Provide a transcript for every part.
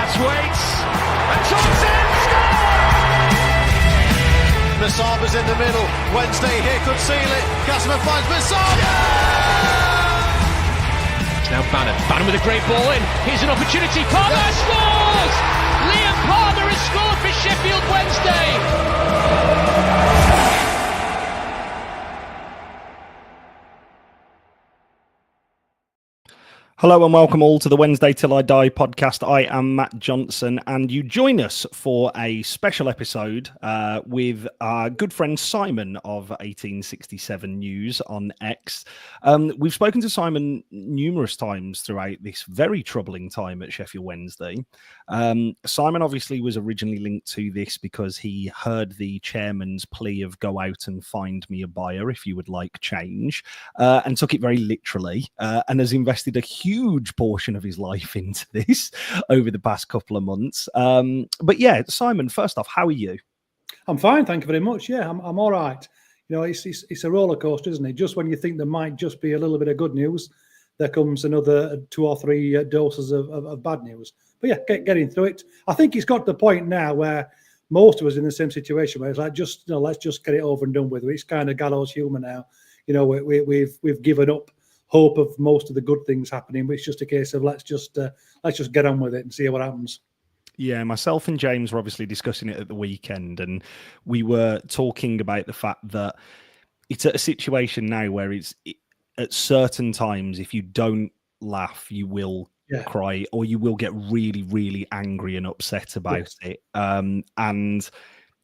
Pass waits. And Thompson scores! Masaba's in the middle. Wednesday here could seal it. Casimir finds Masaba. It's now Bannon. Bannon with a great ball in. Here's an opportunity. Palmer scores! Liam Palmer has scored for Sheffield Wednesday. Hello and welcome all to the Wednesday Till I Die podcast. I am Matt Johnson and you join us for a special episode with our good friend Symon of 1867 News on X. We've spoken to Symon numerous times throughout this very troubling time at Sheffield Wednesday. Symon obviously was originally linked to this because he heard the chairman's plea of go out and find me a buyer if you would like change, and took it very literally, and has invested a huge portion of his life into this over the past couple of months. But yeah, Symon, first off, how are you? I'm fine, thank you very much. Yeah, I'm all right. You know, it's a roller coaster, isn't it? Just when you think there might just be a little bit of good news, there comes another 2 or 3 doses of bad news. But yeah, getting through it. I think it's got to the point now where most of us in the same situation where it's like, let's just get it over and done with. It's kind of gallows humor now. You know, we've given up hope of most of the good things happening, but it's just a case of let's just get on with it and see what happens. Yeah, myself and James were obviously discussing it at the weekend, and we were talking about the fact that it's at a situation now where at certain times, if you don't laugh, you will cry, or you will get really, really angry and upset about it. And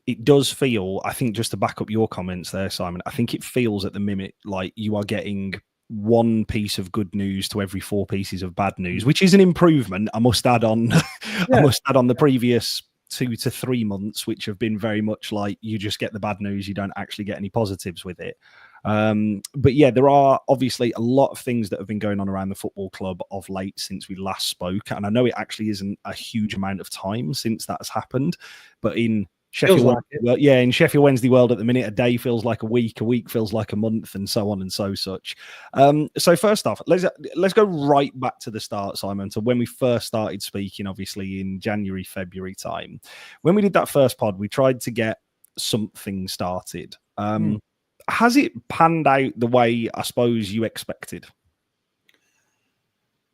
it does feel, I think, just to back up your comments there, Symon, I think it feels at the minute like you are getting one piece of good news to every 4 pieces of bad news, which is an improvement. I must add on, I must add on the previous 2 to 3 months, which have been very much like you just get the bad news, you don't actually get any positives with it. But yeah, there are obviously a lot of things that have been going on around the football club of late since we last spoke, and I know it actually isn't a huge amount of time since that has happened, but in Sheffield, in Sheffield Wednesday world at the minute, a day feels like a week feels like a month, and so on and so such. So first off, let's go right back to the start, Symon, to when we first started speaking, obviously in January, February time. When we did that first pod, we tried to get something started. Has it panned out the way I suppose you expected?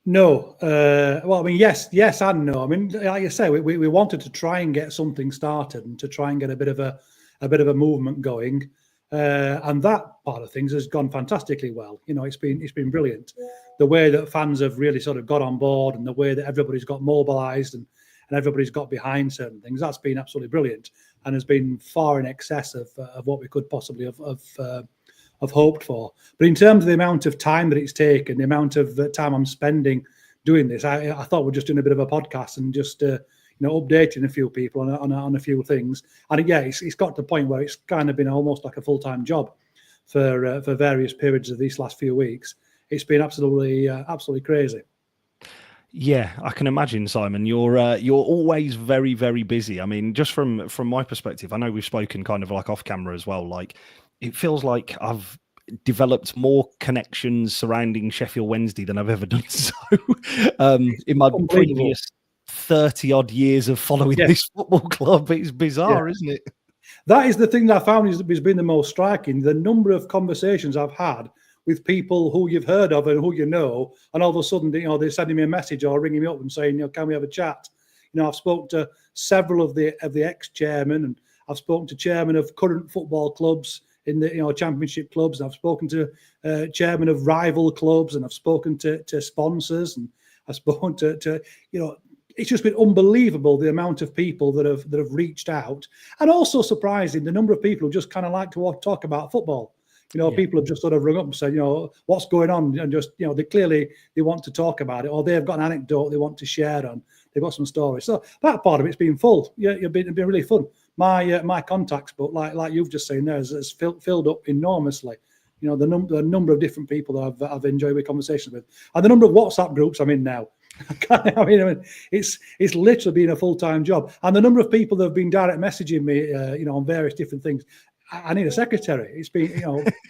No. Well, I mean, yes and no. I mean, like you say, we wanted to try and get something started and to try and get a bit of a movement going, and that part of things has gone fantastically well. You know, it's been brilliant. The way that fans have really sort of got on board, and the way that everybody's got mobilised and everybody's got behind certain things, that's been absolutely brilliant, and has been far in excess of what we could possibly have hoped for. But in terms of the amount of time that it's taken, the amount of time I'm spending doing this, I thought we're just doing a bit of a podcast and just updating a few people on a few things. And yeah, it's got to the point where it's kind of been almost like a full-time job for various periods of these last few weeks. It's been absolutely crazy. Yeah, I can imagine, Symon. You're always very, very busy. I mean, just from my perspective, I know we've spoken kind of like off camera as well. Like, it feels like I've developed more connections surrounding Sheffield Wednesday than I've ever done so in my previous 30 odd years of following this football club. It's bizarre, isn't it? That is the thing that I found has been the most striking. The number of conversations I've had with people who you've heard of and who you know, and all of a sudden, they're sending me a message or ringing me up and saying, can we have a chat? I've spoken to several of the ex-chairmen, and I've spoken to chairmen of current football clubs in the championship clubs, and I've spoken to chairman of rival clubs, and I've spoken to sponsors, and I've spoken to it's just been unbelievable the amount of people that have reached out, and also surprising the number of people who just kind of like to talk about football. People have just sort of rung up and said, what's going on, and just they want to talk about it, or they've got an anecdote they want to share on. They've got some stories. So that part of it's been full. Yeah, it's been really fun. My contacts book, like you've just seen there, has filled up enormously. The number of different people that I've enjoyed conversations with, and the number of WhatsApp groups I'm in now. I mean, it's literally been a full-time job, and the number of people that have been direct messaging me, on various different things. I need a secretary. It's been,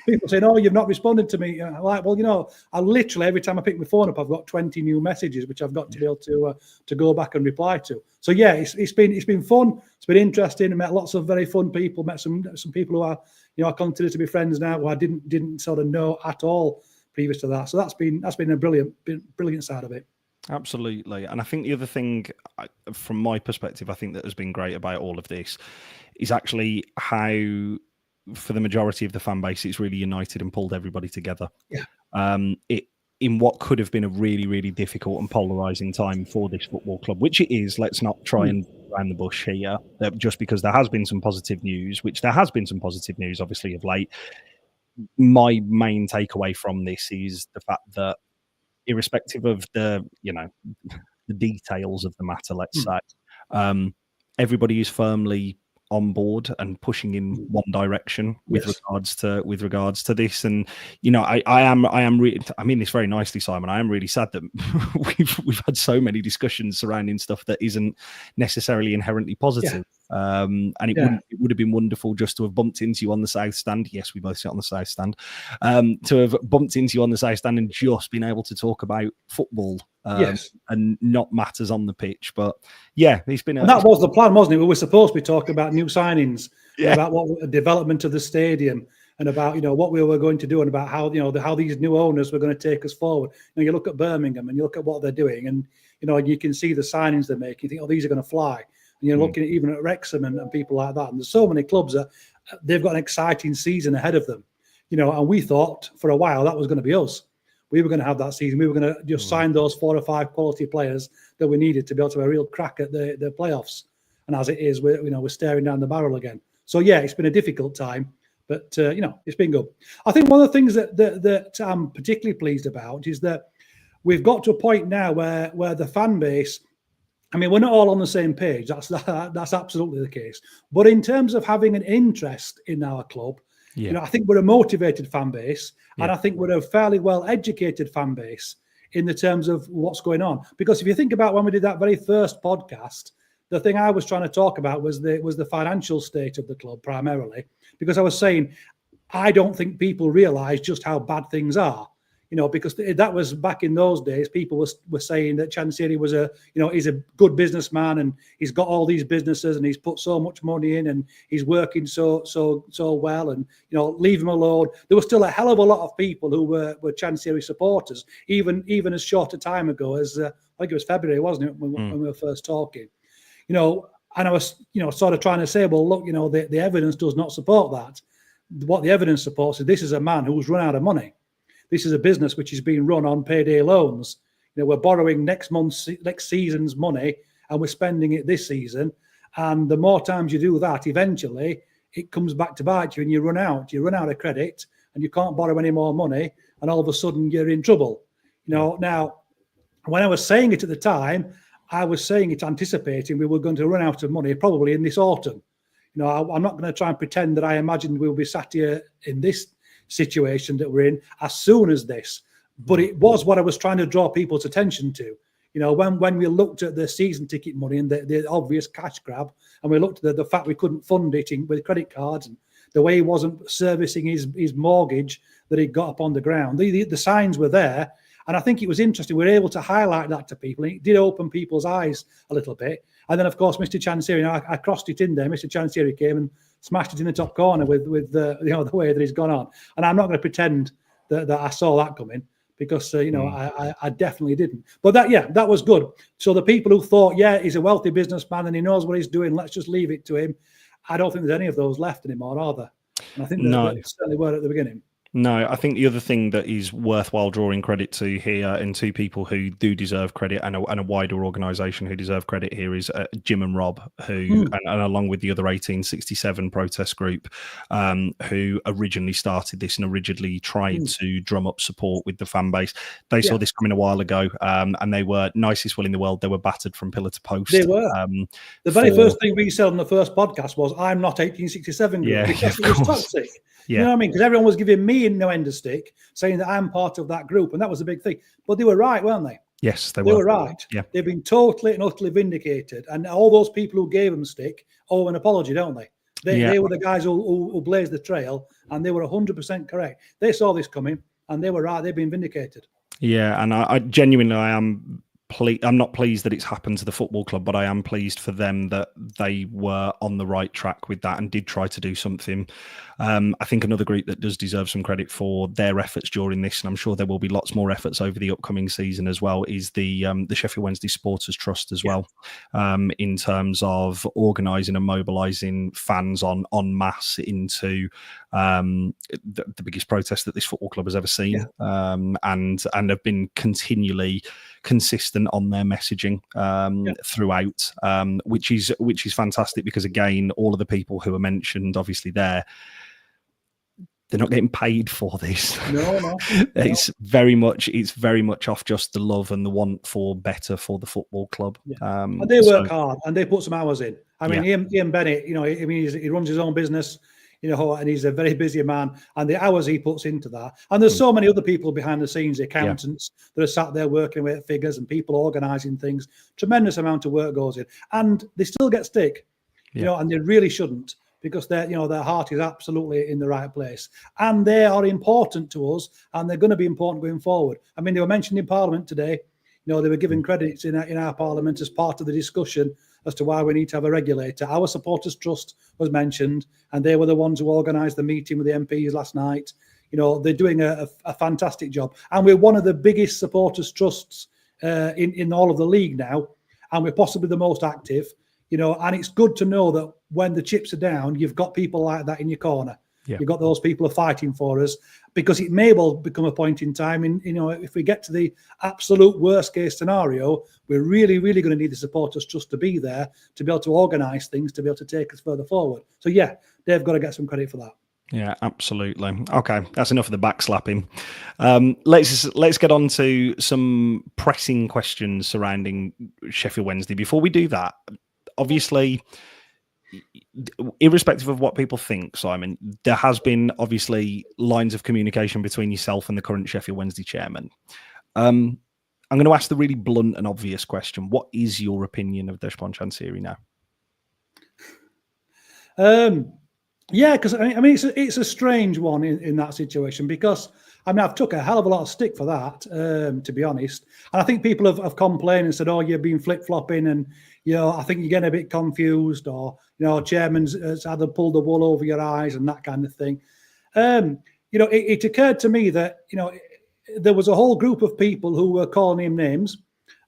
people saying, "Oh, you've not responded to me." I'm like, well, I literally every time I pick my phone up, I've got 20 new messages which I've got to be able to go back and reply to. So yeah, it's been fun. It's been interesting. I met lots of very fun people. Met some people who are, I consider to be friends now, who I didn't sort of know at all previous to that. So that's been a brilliant side of it. Absolutely. And I think the other thing, from my perspective, I think that has been great about all of this is actually how, for the majority of the fan base, it's really united and pulled everybody together. Yeah. In what could have been a really, really difficult and polarizing time for this football club, which it is. Let's not try and around the bush here, just because there has been some positive news, obviously, of late. My main takeaway from this is the fact that, irrespective of the details of the matter, let's say, everybody is firmly on board and pushing in one direction with regards to this. And I mean this very nicely, Simon. I am really sad that we've had so many discussions surrounding stuff that isn't necessarily inherently positive. And it would have been wonderful just to have bumped into you on the south stand. Yes, we both sit on the south stand. To have bumped into you on the south stand and just been able to talk about football. And not matters on the pitch. But yeah, it's been. And that was the plan, wasn't it? We were supposed to be talking about new signings, about what development of the stadium, and about what we were going to do, and about how how these new owners were going to take us forward. You look at Birmingham and you look at what they're doing, and you can see the signings they're making. You think, oh, these are going to fly. And you're looking at even at Wrexham and people like that. And there's so many clubs that they've got an exciting season ahead of them. And we thought for a while that was going to be us. We were going to have that season. We were going to just sign those 4 or 5 quality players that we needed to be able to have a real crack at the playoffs. And as it is, we're staring down the barrel again. So yeah, it's been a difficult time, but it's been good. I think one of the things that I'm particularly pleased about is that we've got to a point now where the fan base, I mean, we're not all on the same page. That's absolutely the case. But in terms of having an interest in our club, I think we're a motivated fan base, and I think we're a fairly well-educated fan base in the terms of what's going on. Because if you think about when we did that very first podcast, the thing I was trying to talk about was the financial state of the club primarily, because I was saying I don't think people realise just how bad things are. Because that was back in those days, people were saying that Chansiri was he's a good businessman and he's got all these businesses and he's put so much money in and he's working so well, and leave him alone. There was still a hell of a lot of people who were Chansiri supporters, even as short a time ago as I think it was February, wasn't it, when we were first talking, and I was sort of trying to say, well, look, the evidence does not support that. What the evidence supports is this is a man who's run out of money. This is a business which is being run on payday loans. We're borrowing next season's money and we're spending it this season. And the more times you do that, eventually it comes back to bite you and you run out of credit and you can't borrow any more money. And all of a sudden you're in trouble. Now, when I was saying it at the time, I was saying it anticipating we were going to run out of money probably in this autumn. I'm not going to try and pretend that I imagined we'll be sat here in this situation that we're in as soon as this, but it was what I was trying to draw people's attention to. When we looked at the season ticket money and the obvious cash grab, and we looked at the fact we couldn't fund it with credit cards, and the way he wasn't servicing his mortgage that he got up on the ground, the signs were there. And I think it was interesting. We were able to highlight that to people, and it did open people's eyes a little bit. And then, of course, Mr. Chansiri, I crossed it in there. Mr. Chansiri came and smashed it in the top corner with the way that he's gone on. And I'm not going to pretend that I saw that coming, because I definitely didn't. But that was good. So the people who thought, he's a wealthy businessman and he knows what he's doing, let's just leave it to him, I don't think there's any of those left anymore, are there? And I think there certainly were at the beginning. No, I think the other thing that is worthwhile drawing credit to here, and two people who do deserve credit, and a wider organisation who deserve credit here, is Jim and Rob, who, and along with the other 1867 protest group, who originally started this and originally tried to drum up support with the fan base. They saw this coming a while ago, and they were nicest will in the world. They were battered from pillar to post. They were. The very first thing we said on the first podcast was, "I'm not 1867 group," because it was toxic. You know what I mean? Because everyone was giving me no end of stick, saying that I'm part of that group, and that was a big thing. But they were right, weren't they? Yes, they were. They were right. Yeah. They've been totally and utterly vindicated, and all those people who gave them stick owe an apology, don't they? They were the guys who blazed the trail, and they were 100% correct. They saw this coming, and they were right. They've been vindicated. Yeah, and I genuinely, I'm not pleased that it's happened to the football club, but I am pleased for them that they were on the right track with that and did try to do something. I think another group that does deserve some credit for their efforts during this, and I'm sure there will be lots more efforts over the upcoming season as well, is the Sheffield Wednesday Supporters Trust as well, in terms of organising and mobilising fans en masse into the biggest protest that this football club has ever seen, and have been continually consistent on their messaging throughout, which is fantastic, because again, all of the people who are mentioned obviously they're not getting paid for this. No. It's very much off just the love and the want for better for the football club. And they work hard and they put some hours in. I mean, Ian Bennett, he runs his own business, and he's a very busy man, and the hours he puts into that. And there's so many other people behind the scenes, accountants that are sat there working with figures and people organising things. Tremendous amount of work goes in, and they still get stick, and they really shouldn't, because their heart is absolutely in the right place, and they are important to us, and they're going to be important going forward. I mean, they were mentioned in Parliament today. They were given credits in our Parliament as part of the discussion as to why we need to have a regulator. Our Supporters Trust was mentioned, and they were the ones who organised the meeting with the MPs last night. They're doing a fantastic job, and we're one of the biggest supporters trusts in all of the league now, and we're possibly the most active. And it's good to know that when the chips are down, you've got people like that in your corner. You've got those people who are fighting for us, because it may well become a point in time. If we get to the absolute worst case scenario, we're really, really going to need the supporters trust to be there to be able to organise things, to be able to take us further forward. So they've got to get some credit for that. Yeah, absolutely. Okay, that's enough of the backslapping. Let's get on to some pressing questions surrounding Sheffield Wednesday. Before we do that, obviously, irrespective of what people think, Simon, there has been obviously lines of communication between yourself and the current Sheffield Wednesday chairman. I'm going to ask the really blunt and obvious question. What is your opinion of Deshpon Chansiri now? Because I mean, it's a strange one in that situation, because I've took a hell of a lot of stick for that, to be honest. And I think people have complained and said, "Oh, you've been flip-flopping, and I think you're getting a bit confused, or chairman's has either pulled the wool over your eyes," and that kind of thing. It occurred to me that there was a whole group of people who were calling him names,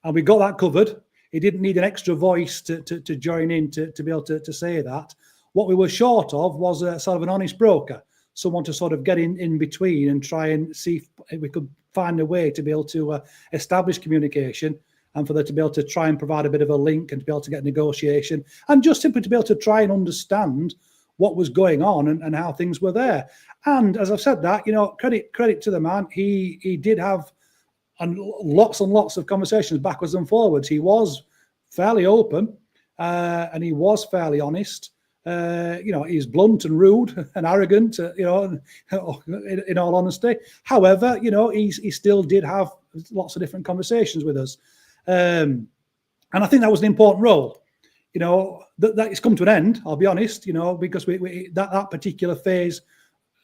and we got that covered. He didn't need an extra voice to join in to be able to say that. What we were short of was a sort of an honest broker, someone to sort of get in between and try and see if we could find a way to be able to establish communication, and for there to be able to try and provide a bit of a link, and to be able to get negotiation, and just simply to be able to try and understand what was going on and how things were there. And as I've said that, credit to the man. He did have lots and lots of conversations backwards and forwards. He was fairly open, and he was fairly honest. He's blunt and rude and arrogant, in all honesty. However, he still did have lots of different conversations with us. And I think that was an important role. That it's come to an end, I'll be honest, because that particular phase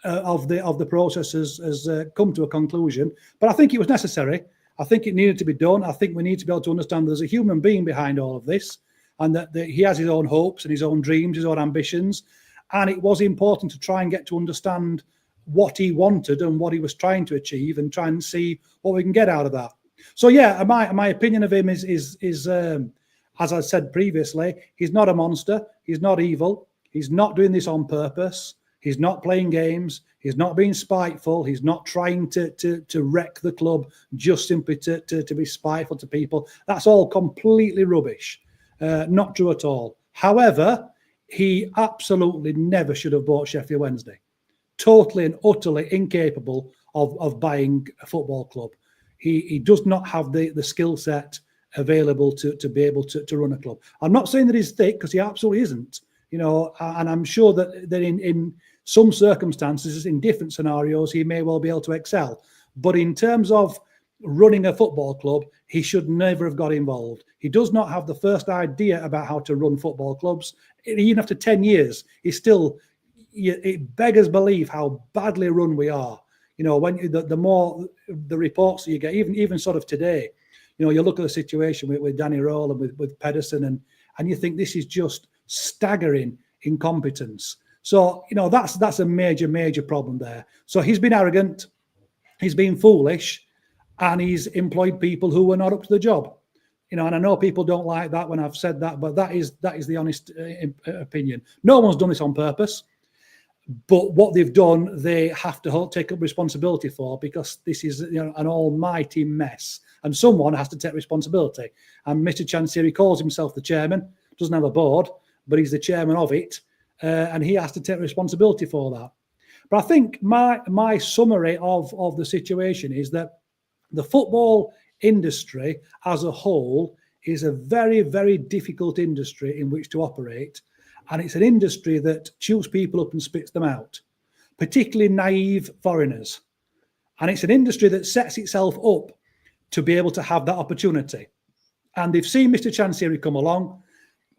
of the process has come to a conclusion. But I think it was necessary. I think it needed to be done. I think we need to be able to understand there's a human being behind all of this, and that he has his own hopes and his own dreams, his own ambitions. And it was important to try and get to understand what he wanted and what he was trying to achieve, and try and see what we can get out of that. So my opinion of him is as I said previously, he's not a monster. He's not evil. He's not doing this on purpose. He's not playing games. He's not being spiteful. He's not trying to wreck the club just simply to be spiteful to people. That's all completely rubbish. Not true at all. However, he absolutely never should have bought Sheffield Wednesday. Totally and utterly incapable of buying a football club. He does not have the skill set available to be able to run a club. I'm not saying that he's thick, because he absolutely isn't. And I'm sure that in some circumstances, in different scenarios, he may well be able to excel. But in terms of running a football club, he should never have got involved. He does not have the first idea about how to run football clubs. Even after 10 years, it beggars belief how badly run we are. When the more the reports that you get, even sort of today, you look at the situation with Danny Rowell and with Pedersen, and you think this is just staggering incompetence. So, that's a major problem there. So he's been arrogant, he's been foolish, and he's employed people who were not up to the job. And I know people don't like that when I've said that, but that is the honest opinion. No one's done this on purpose. But what they've done, they have to take up responsibility for, because this is an almighty mess, and someone has to take responsibility. And Mr. Chansiri calls himself the chairman, doesn't have a board, but he's the chairman of it, and he has to take responsibility for that. But I think my summary of the situation is that the football industry as a whole is a very, very difficult industry in which to operate. And it's an industry that chews people up and spits them out, particularly naive foreigners. And it's an industry that sets itself up to be able to have that opportunity. And they've seen Mr. Chansiri come along.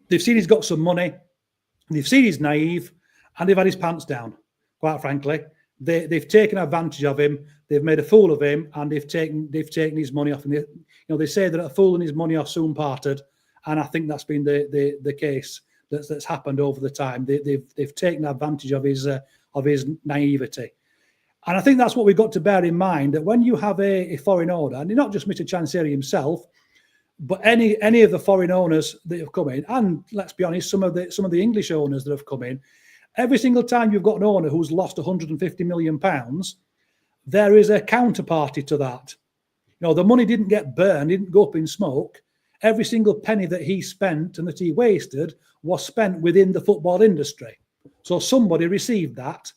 They've seen he's got some money. They've seen he's naive, and they've had his pants down, quite frankly. They've taken advantage of him. They've made a fool of him, and they've taken his money off. And they say that a fool and his money are soon parted. And I think that's been the case that's happened over the time. They've taken advantage of his naivety, and I think that's what we've got to bear in mind, that when you have a foreign owner, and not just Mr. Chansiri himself, but any of the foreign owners that have come in, and let's be honest, some of the English owners that have come in, every single time you've got an owner who's lost £150 million, there is a counterparty to that. The money didn't get burned, didn't go up in smoke. Every single penny that he spent and that he wasted was spent within the football industry. So somebody received that,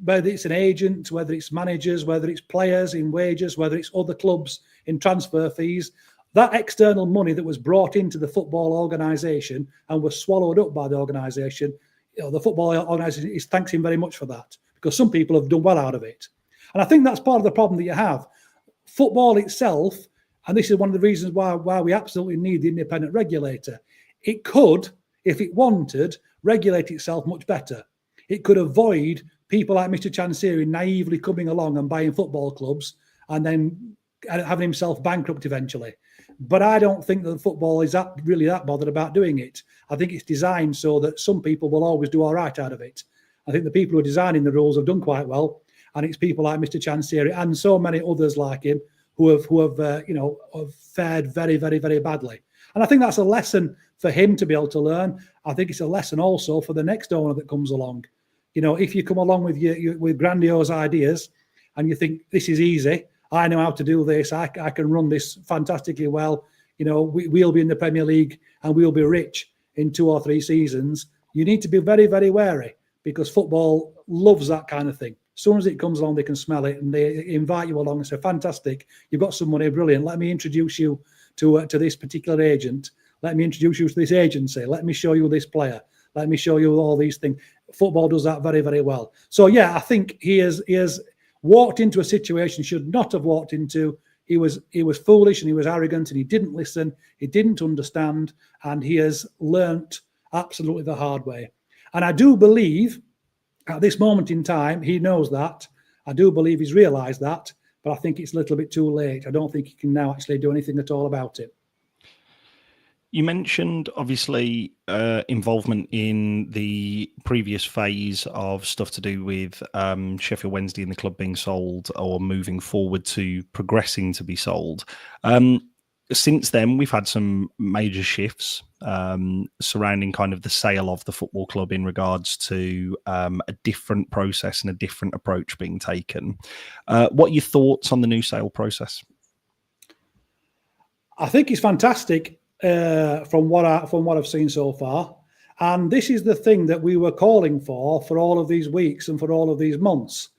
whether it's an agent, whether it's managers, whether it's players in wages, whether it's other clubs in transfer fees. That external money that was brought into the football organisation and was swallowed up by the organisation, the football organisation thanks him very much for that, because some people have done well out of it. And I think that's part of the problem that you have. Football itself, and this is one of the reasons why we absolutely need the independent regulator. It could, if it wanted, regulate itself much better. It could avoid people like Mr. Chansiri naively coming along and buying football clubs and then having himself bankrupt eventually. But I don't think that football is really that bothered about doing it. I think it's designed so that some people will always do all right out of it. I think the people who are designing the rules have done quite well, and it's people like Mr. Chansiri and so many others like him who have fared very, very, very badly. And I think that's a lesson for him to be able to learn. I think it's a lesson also for the next owner that comes along. If you come along with grandiose ideas and you think this is easy, I know how to do this, I can run this fantastically well, we'll be in the Premier League and we'll be rich in 2 or 3 seasons. You need to be very, very wary, because football loves that kind of thing. As soon as it comes along, they can smell it and they invite you along and say, fantastic, you've got some money, brilliant. Let me introduce you to this particular agent. Let me introduce you to this agency. Let me show you this player. Let me show you all these things. Football does that very, very well. So, yeah, I think he has walked into a situation he should not have walked into. He was foolish and he was arrogant and he didn't listen. He didn't understand, and he has learnt absolutely the hard way. And I do believe at this moment in time, he knows that. I do believe he's realised that, but I think it's a little bit too late. I don't think he can now actually do anything at all about it. You mentioned, obviously, involvement in the previous phase of stuff to do with Sheffield Wednesday and the club being sold or moving forward to progressing to be sold. Since then, we've had some major shifts surrounding kind of the sale of the football club in regards to a different process and a different approach being taken. What are your thoughts on the new sale process? I think it's fantastic from what I've seen so far. And this is the thing that we were calling for all of these weeks and for all of these months.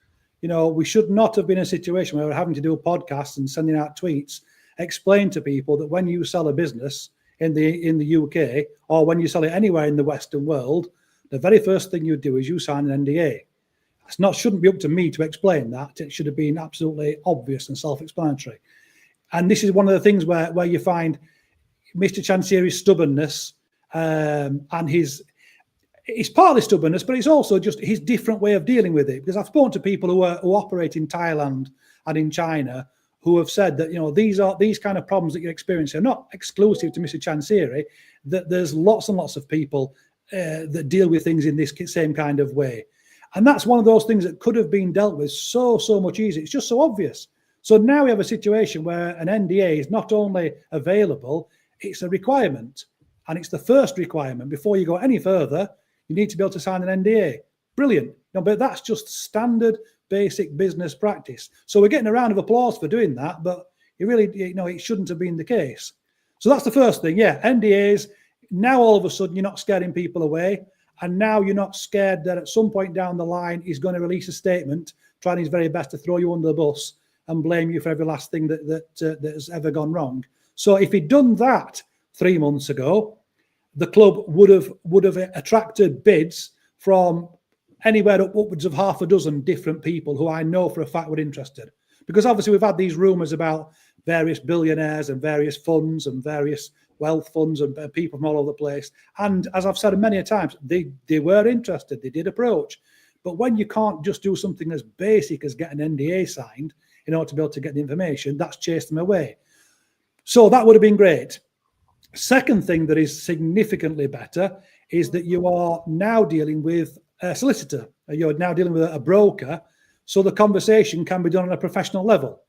We should not have been in a situation where we're having to do podcasts and sending out tweets, explain to people that when you sell a business in the UK, or when you sell it anywhere in the Western world, the very first thing you do is you sign an NDA. Shouldn't be up to me to explain that. It should have been absolutely obvious and self-explanatory. And this is one of the things where you find Mr. Chansiri's stubbornness and it's partly stubbornness, but it's also just his different way of dealing with it. Because I've spoken to people who operate in Thailand and in China who have said that, you know, these kind of problems that you're experiencing are not exclusive to Mr. Chansiri, that there's lots and lots of people that deal with things in this same kind of way. And that's one of those things that could have been dealt with so much easier. It's just so obvious. So now we have a situation where an NDA is not only available, it's a requirement. And it's the first requirement. Before you go any further, you need to be able to sign an NDA. Brilliant. No, but that's just standard basic business practice. So we're getting a round of applause for doing that, but it shouldn't have been the case. So that's the first thing. Yeah, NDAs. Now all of a sudden you're not scaring people away. And now you're not scared that at some point down the line he's going to release a statement trying his very best to throw you under the bus and blame you for every last thing that has ever gone wrong. So if he'd done that 3 months ago, the club would have attracted bids from anywhere upwards of half a dozen different people who I know for a fact were interested. Because obviously we've had these rumours about various billionaires and various funds and various wealth funds and people from all over the place. And as I've said many a times, they were interested, they did approach. But when you can't just do something as basic as get an NDA signed in order to be able to get the information, that's chased them away. So that would have been great. Second thing that is significantly better is that you are now dealing with a solicitor. You're now dealing with a broker. So the conversation can be done on a professional level,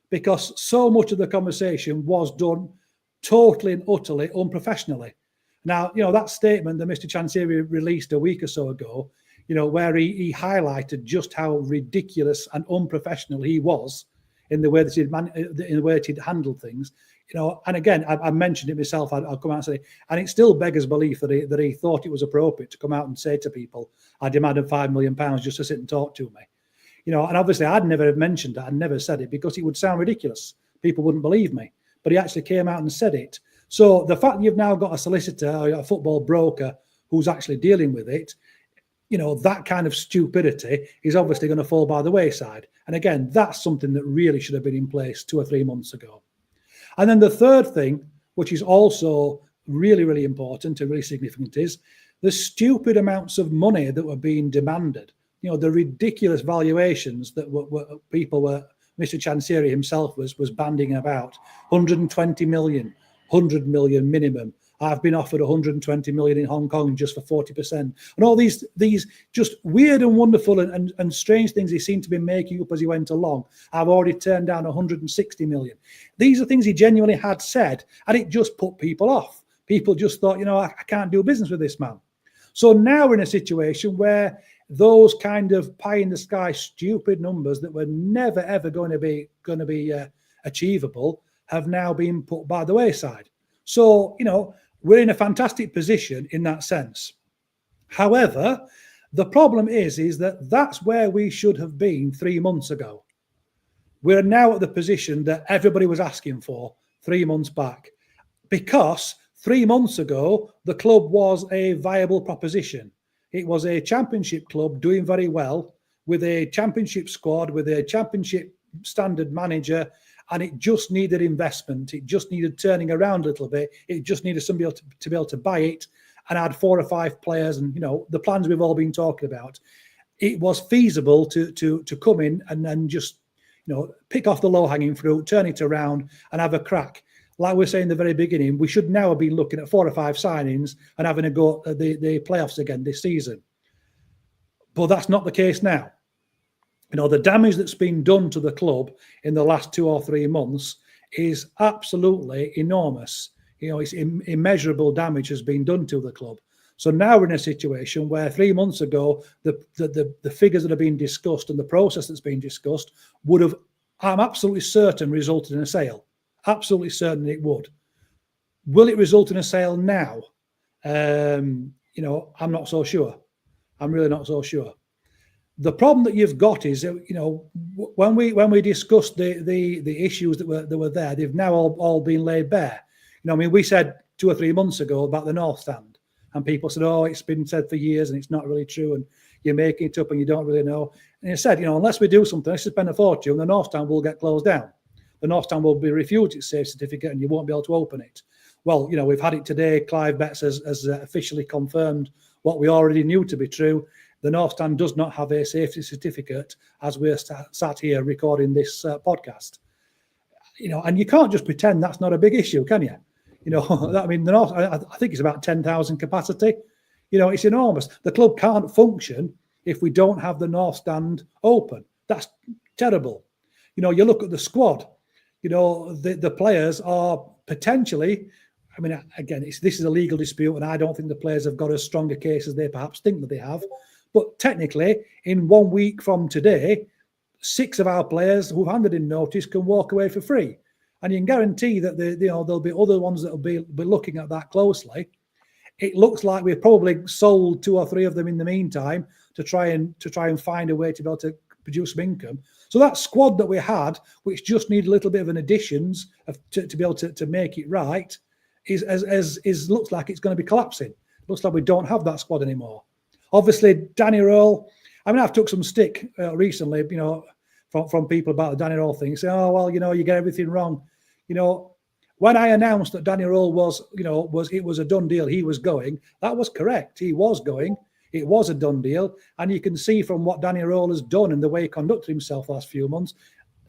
because so much of the conversation was done totally and utterly unprofessionally. Now, you know, that statement that Mr. Chansiri released a week or so ago, you know, where he highlighted just how ridiculous and unprofessional he was in the way that he'd handled things, you know. And again, I mentioned it myself. I'll come out and say, and it still beggars belief that he thought it was appropriate to come out and say to people, "I demanded £5 million just to sit and talk to me," you know. And obviously, I'd never mentioned that. I'd never said it because it would sound ridiculous. People wouldn't believe me. But he actually came out and said it. So the fact that you've now got a solicitor or a football broker who's actually dealing with it, you know, that kind of stupidity is obviously going to fall by the wayside. And again, that's something that really should have been in place 2 or 3 months ago. And then the third thing, which is also really, really important and really significant, is the stupid amounts of money that were being demanded. You know, the ridiculous valuations that people were, Mr. Chansiri himself was banding about. 120 million, 100 million minimum. I've been offered 120 million in Hong Kong just for 40%. And all these just weird and wonderful and strange things he seemed to be making up as he went along. I've already turned down 160 million. These are things he genuinely had said, and it just put people off. People just thought, you know, I can't do business with this man. So now we're in a situation where those kind of pie in the sky stupid numbers that were never ever going to be achievable have now been put by the wayside. So, you know, we're in a fantastic position in that sense. However, the problem is that that's where we should have been 3 months ago. We're now at the position that everybody was asking for 3 months back, because 3 months ago the club was a viable proposition. It was a championship club doing very well with a championship squad, with a championship standard manager, and it just needed investment. It just needed turning around a little bit. It just needed somebody to be able to buy it and add 4 or 5 players, and, you know, the plans we've all been talking about. It was feasible to come in and then just, you know, pick off the low-hanging fruit, turn it around and have a crack. Like we were saying in the very beginning, we should now have been looking at 4 or 5 signings and having a go at the playoffs again this season. But that's not the case now. You know, the damage that's been done to the club in the last 2 or 3 months is absolutely enormous. You know, it's immeasurable damage has been done to the club. So now we're in a situation where 3 months ago, the figures that have been discussed and the process that's been discussed would have, I'm absolutely certain, resulted in a sale. Absolutely certain it would. Will it result in a sale now? You know, I'm not so sure. I'm really not so sure. The problem that you've got is, you know, when we discussed the issues that were there, they've now all been laid bare. You know, I mean, we said 2 or 3 months ago about the North Stand, and people said, "Oh, it's been said for years, and it's not really true, and you're making it up, and you don't really know." And he said, you know, unless we do something, let's spend a fortune, the North Stand will get closed down. the North Stand will be refused its safe certificate and you won't be able to open it. Well, we've had it today. Clive Betts has officially confirmed what we already knew to be true. The North Stand does not have a safety certificate as we're sat here recording this podcast. And you can't just pretend that's not a big issue, can you? I mean, the North, I think it's about 10,000 capacity. It's enormous. The club can't function if we don't have the North Stand open. That's terrible. You look at the squad. The players are potentially. I mean, again, this is a legal dispute, and I don't think the players have got as strong a case as they perhaps think that they have. But technically, in 1 week from today, 6 of our players who've handed in notice can walk away for free, and you can guarantee that there'll be other ones that will be looking at that closely. It looks like we've probably sold 2 or 3 of them in the meantime to try and find a way to be able to produce some income. So that squad that we had, which just need a little bit of an additions to be able to make it right, is looks like it's going to be collapsing. Looks like we don't have that squad anymore. Obviously, Danny Röhl. I mean, I've took some stick recently, from people about the Danny Röhl thing, saying, "Oh well, you get everything wrong." When I announced that Danny Röhl was a done deal, he was going. That was correct. He was going. It was a done deal, and you can see from what Danny Röhl has done and the way he conducted himself the last few months,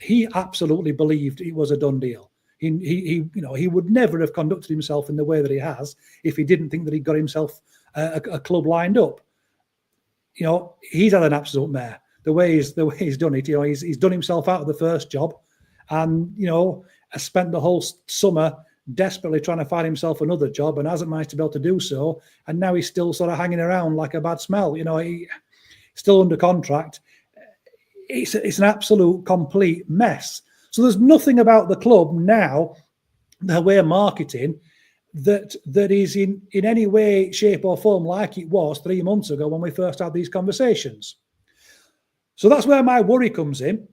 he absolutely believed it was a done deal. He would never have conducted himself in the way that he has if he didn't think that he got himself a club lined up. He's had an absolute mare. The way he's done it, he's done himself out of the first job, and has spent the whole summer desperately trying to find himself another job and hasn't managed to be able to do so. And now he's still sort of hanging around like a bad smell. He's still under contract. It's an absolute complete mess. So there's nothing about the club now that we're marketing that is in any way, shape or form like it was 3 months ago when we first had these conversations. So that's where my worry comes in.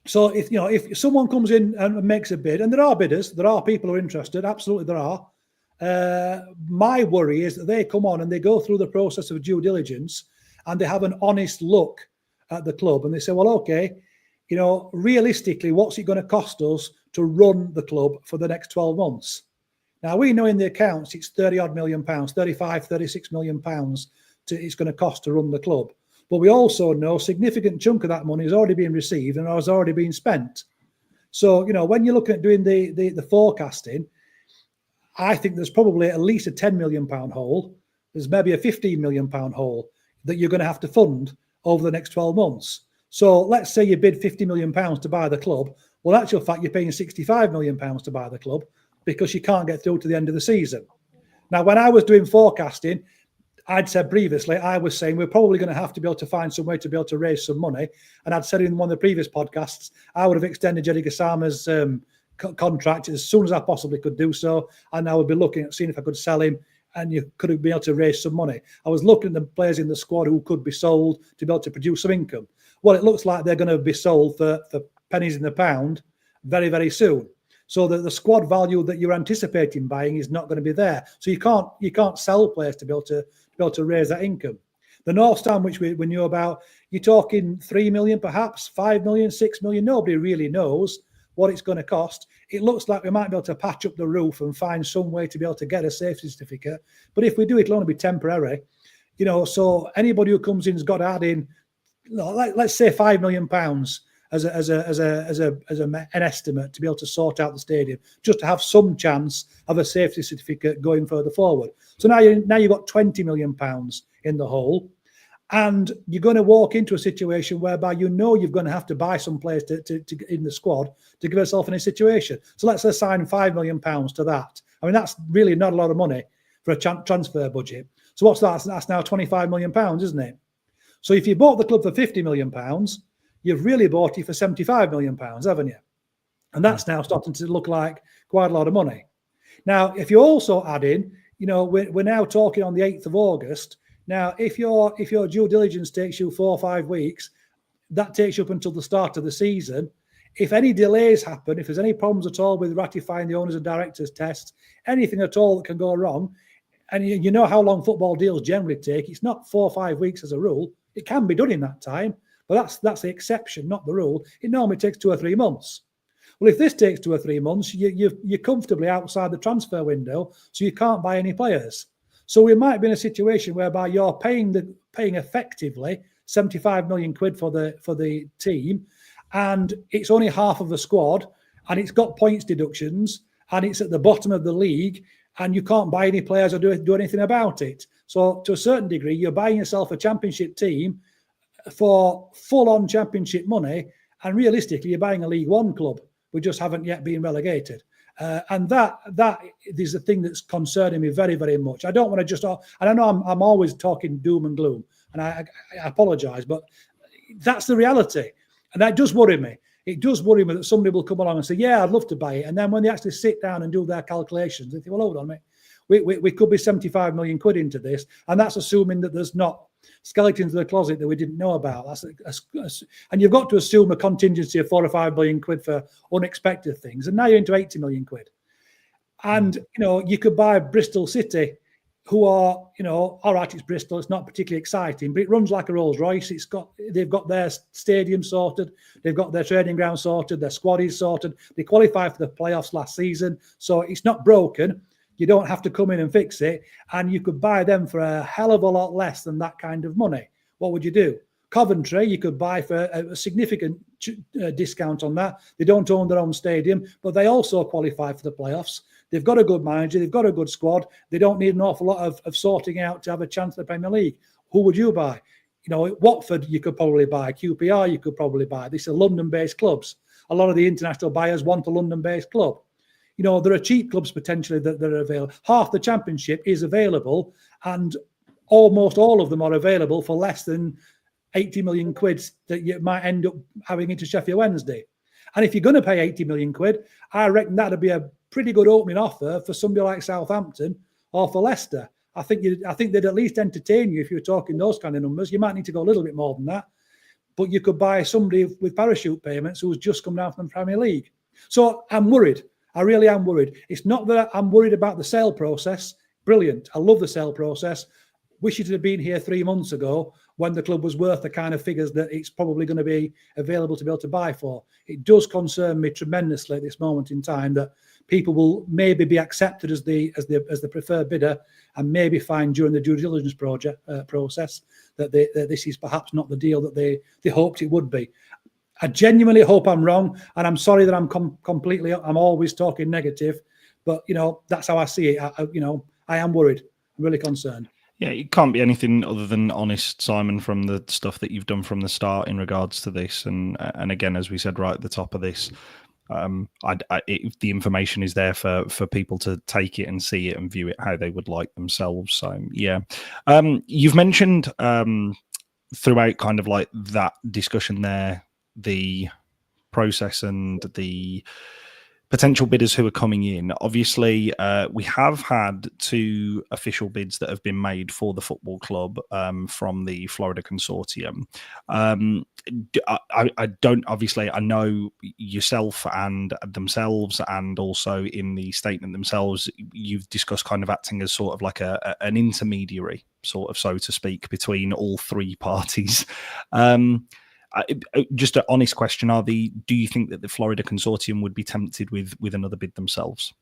So if someone comes in and makes a bid, and there are bidders, there are people who are interested, absolutely there are. My worry is that they come on and they go through the process of due diligence and they have an honest look at the club and they say, well, okay, realistically, what's it going to cost us to run the club for the next 12 months? Now, we know in the accounts it's 30 odd million pounds, 35, 36 million pounds it's going to cost to run the club. But we also know a significant chunk of that money has already been received and has already been spent. So, when you're looking at doing the forecasting, I think there's probably at least a 10 million pound hole. There's maybe a 15 million pound hole that you're going to have to fund over the next 12 months. So let's say you bid 50 million pounds to buy the club. Well, in actual fact, you're paying 65 million pounds to buy the club because you can't get through to the end of the season. Now, when I was doing forecasting, I'd said previously, I was saying we're probably going to have to be able to find some way to be able to raise some money. And I'd said in one of the previous podcasts, I would have extended Jerry Gassama's contract as soon as I possibly could do so. And I would be looking at seeing if I could sell him and you could be able to raise some money. I was looking at the players in the squad who could be sold to be able to produce some income. Well, it looks like they're going to be sold for pennies in the pound very, very soon. So that the squad value that you're anticipating buying is not going to be there. So you can't sell players to be able to raise that income. The North Stand, which we knew about, you're talking 3 million, perhaps 5 million, 6 million. Nobody really knows what it's going to cost. It looks like we might be able to patch up the roof and find some way to be able to get a safety certificate. But if we do, it'll only be temporary. So anybody who comes in has got to add in, let's say £5 million as an estimate to be able to sort out the stadium, just to have some chance of a safety certificate going further forward. So now you've got £20 million in the hole, and you're going to walk into a situation whereby you're going to have to buy some players to in the squad to give yourself in a situation. So let's assign £5 million to that. I mean, that's really not a lot of money for a transfer budget. So what's that? That's now £25 million, isn't it? So if you bought the club for £50 million, you've really bought it for £75 million, haven't you? And that's now starting to look like quite a lot of money. Now, if you also add in, we're now talking on the 8th of August. Now, if your due diligence takes you 4 or 5 weeks, that takes you up until the start of the season. If any delays happen, if there's any problems at all with ratifying the owners and directors tests, anything at all that can go wrong, and you know how long football deals generally take, it's not 4 or 5 weeks as a rule. It can be done in that time. But that's the exception, not the rule. It normally takes 2 or 3 months. Well, if this takes 2 or 3 months, you're comfortably outside the transfer window, so you can't buy any players. So we might be in a situation whereby you're paying effectively 75 million quid for the team, and it's only half of the squad, and it's got points deductions, and it's at the bottom of the league, and you can't buy any players or do anything about it. So to a certain degree, you're buying yourself a championship team for full-on championship money, and realistically, you're buying a League One club. We just haven't yet been relegated. And that is the thing that's concerning me very, very much. I don't want to just, and I know I'm always talking doom and gloom, and I apologise, but that's the reality. And that does worry me. It does worry me that somebody will come along and say, yeah, I'd love to buy it. And then when they actually sit down and do their calculations, they think, well, hold on a minute. We could be 75 million quid into this. And that's assuming that there's not skeletons in the closet that we didn't know about. And you've got to assume a contingency of 4 or 5 million quid for unexpected things. And now you're into 80 million quid. And, you could buy Bristol City, who are, all right, it's Bristol, it's not particularly exciting, but it runs like a Rolls Royce. They've got their stadium sorted, they've got their training ground sorted, their squad is sorted. They qualified for the playoffs last season, so it's not broken. You don't have to come in and fix it, and you could buy them for a hell of a lot less than that kind of money. What would you do? Coventry, you could buy for a significant discount on that. They don't own their own stadium, but they also qualify for the playoffs. They've got a good manager. They've got a good squad. They don't need an awful lot of sorting out to have a chance at the Premier League. Who would you buy? Watford, you could probably buy. QPR, you could probably buy. These are London-based clubs. A lot of the international buyers want a London-based club. There are cheap clubs potentially that are available. Half the Championship is available, and almost all of them are available for less than 80 million quid that you might end up having into Sheffield Wednesday. And if you're going to pay 80 million quid, I reckon that'd be a pretty good opening offer for somebody like Southampton or for Leicester. I think they'd at least entertain you if you're talking those kind of numbers. You might need to go a little bit more than that, but you could buy somebody with parachute payments who's just come down from the Premier League. So I'm worried. I really am worried. It's not that I'm worried about the sale process. Brilliant. I love the sale process. Wish it had been here 3 months ago when the club was worth the kind of figures that it's probably going to be available to be able to buy for. It does concern me tremendously at this moment in time that people will maybe be accepted as the preferred bidder, and maybe find during the due diligence process that this is perhaps not the deal that they hoped it would be. I genuinely hope I'm wrong, and I'm sorry that I'm I'm always talking negative, but that's how I see it. I am worried. I'm really concerned. Yeah, it can't be anything other than honest, Simon, from the stuff that you've done from the start in regards to this. And again, as we said right at the top of this, the information is there for people to take it and see it and view it how they would like themselves. So, yeah. You've mentioned throughout kind of like that discussion there, the process and the potential bidders who are coming in. Obviously, we have had 2 official bids that have been made for the football club from the Florida Consortium. I don't, obviously, I know yourself and themselves, and also in the statement themselves, you've discussed kind of acting as sort of like an intermediary, sort of, so to speak, between all 3 parties. Just an honest question, do you think that the Florida Consortium would be tempted with another bid themselves?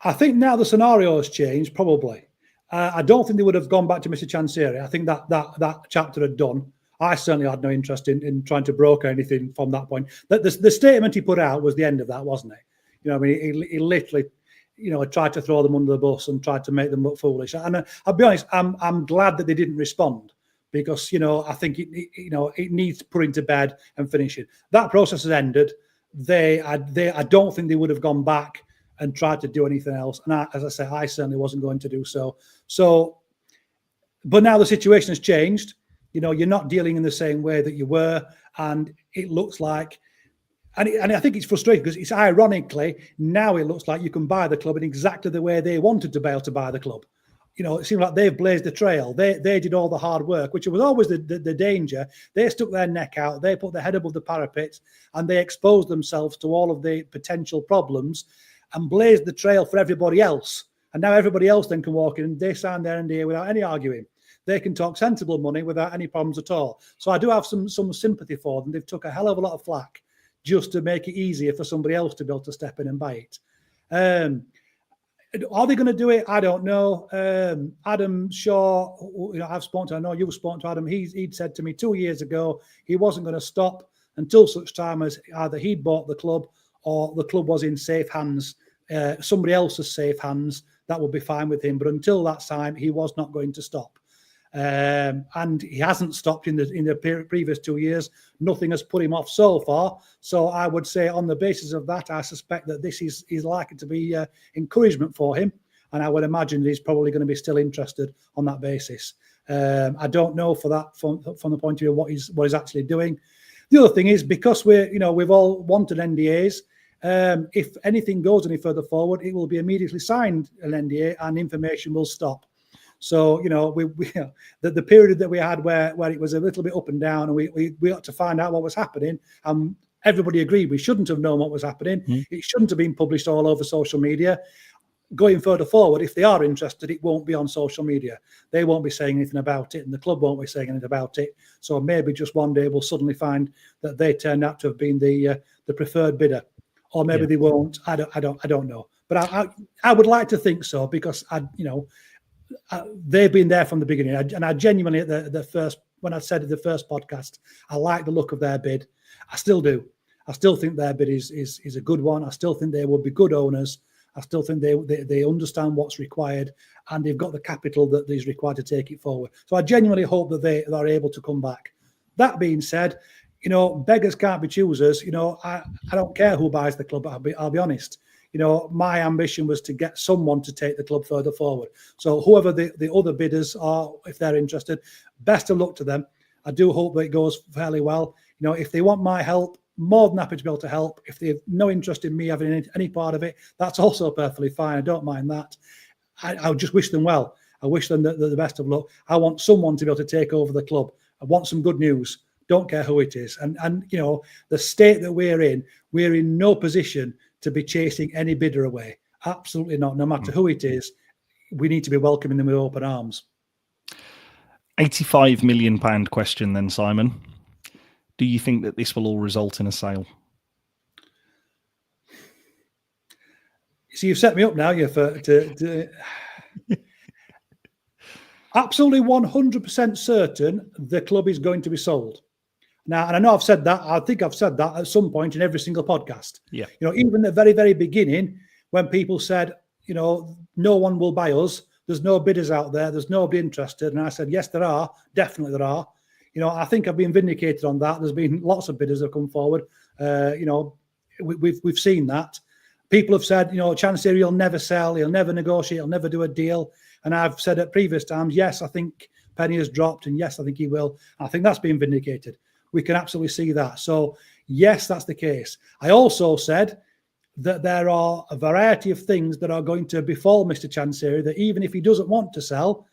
I think now the scenario has changed, probably. I don't think they would have gone back to Mr. Chansiri. I think that chapter had done. I certainly had no interest in trying to broker anything from that point. The statement he put out was the end of that, wasn't it? I mean, he literally, tried to throw them under the bus and tried to make them look foolish. And I'll be honest, I'm glad that they didn't respond, because I think it needs putting to bed and finishing. That process has ended. I don't think they would have gone back and tried to do anything else. And as I say, I certainly wasn't going to do so. But now the situation has changed. You're not dealing in the same way that you were, and it looks like, and I think it's frustrating because it's ironically now it looks like you can buy the club in exactly the way they wanted to be able to buy the club. It seemed like they've blazed the trail. They did all the hard work, which was always the danger. They stuck their neck out. They put their head above the parapet, and they exposed themselves to all of the potential problems and blazed the trail for everybody else. And now everybody else then can walk in and they sign their NDA without any arguing. They can talk sensible money without any problems at all. So I do have some sympathy for them. They've took a hell of a lot of flack just to make it easier for somebody else to be able to step in and buy it. Are they going to do it? I don't know. Adam Shaw, I've spoken to, I know you've spoken to Adam. He'd said to me 2 years ago he wasn't going to stop until such time as either he'd bought the club or the club was in safe hands, somebody else's safe hands. That would be fine with him. But until that time, he was not going to stop. And he hasn't stopped in the previous 2 years. Nothing has put him off so far. So I would say on the basis of that, I suspect that this is likely to be encouragement for him. And I would imagine that he's probably going to be still interested on that basis. I don't know for that from the point of view of what he's actually doing. The other thing is, because we've all wanted NDAs, if anything goes any further forward, it will be immediately signed an NDA and information will stop. So, the period that we had where it was a little bit up and down and we had to find out what was happening, everybody agreed we shouldn't have known what was happening. It shouldn't have been published all over social media. Going further forward, if they are interested, it won't be on social media. They won't be saying anything about it and the club won't be saying anything about it. So maybe just one day we'll suddenly find that they turned out to have been the preferred bidder, or maybe they won't. I don't know. But I would like to think so, because they've been there from the beginning, and I genuinely at the first, when I said at the first podcast, I like the look of their bid. I still do. I still think their bid is a good one. I still think they would be good owners. I still think they understand what's required, and they've got the capital that is required to take it forward. So I genuinely hope that they are able to come back. That being said, beggars can't be choosers. I don't care who buys the club. I'll be honest. My ambition was to get someone to take the club further forward. So whoever the other bidders are, if they're interested, best of luck to them. I do hope that it goes fairly well. If they want my help, more than happy to be able to help. If they have no interest in me having any part of it, that's also perfectly fine. I don't mind that. I just wish them well. I wish them the best of luck. I want someone to be able to take over the club. I want some good news. Don't care who it is. And the state that we're in no position to be chasing any bidder away. Absolutely not. No matter who it is, we need to be welcoming them with open arms. £85 million question then, Simon. Do you think that this will all result in a sale? So you've set me up now, absolutely 100% certain the club is going to be sold. Now, and I know I've said that. I think I've said that at some point in every single podcast. Yeah. Even at the very, very beginning, when people said, no one will buy us. There's no bidders out there. There's nobody interested. And I said, yes, there are. Definitely there are. I think I've been vindicated on that. There's been lots of bidders that have come forward. We've seen that. People have said, Chancery will never sell. He'll never negotiate. He'll never do a deal. And I've said at previous times, yes, I think Penny has dropped. And yes, I think he will. I think that's been vindicated. We can absolutely see that. So, yes, that's the case. I also said that there are a variety of things that are going to befall Mr. Chancery, that even if he doesn't want to sell,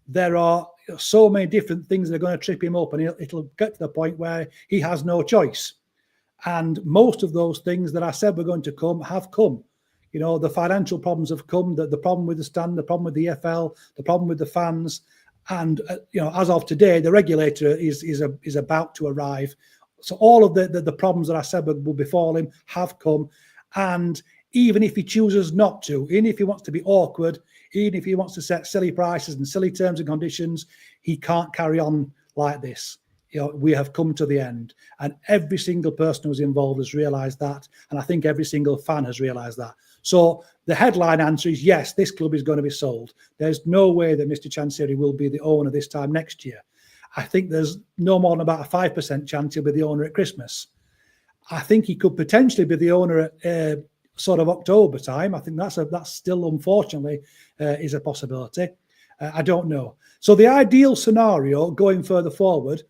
there are so many different things that are going to trip him up, and it'll get to the point where he has no choice. And most of those things that I said were going to come have come. The financial problems have come, the problem with the stand, the problem with the EFL, the problem with the fans. And, as of today, the regulator is about to arrive. So all of the problems that I said will befall him have come. And even if he chooses not to, even if he wants to be awkward, even if he wants to set silly prices and silly terms and conditions, he can't carry on like this. We have come to the end. And every single person who was involved has realised that. And I think every single fan has realised that. So the headline answer is yes, this club is going to be sold. There's no way that Mr. Chancery will be the owner this time next year. I think there's no more than about a 5% chance he'll be the owner at Christmas. I think he could potentially be the owner at sort of October time. I think that's still, unfortunately, is a possibility. I don't know. So the ideal scenario going further forward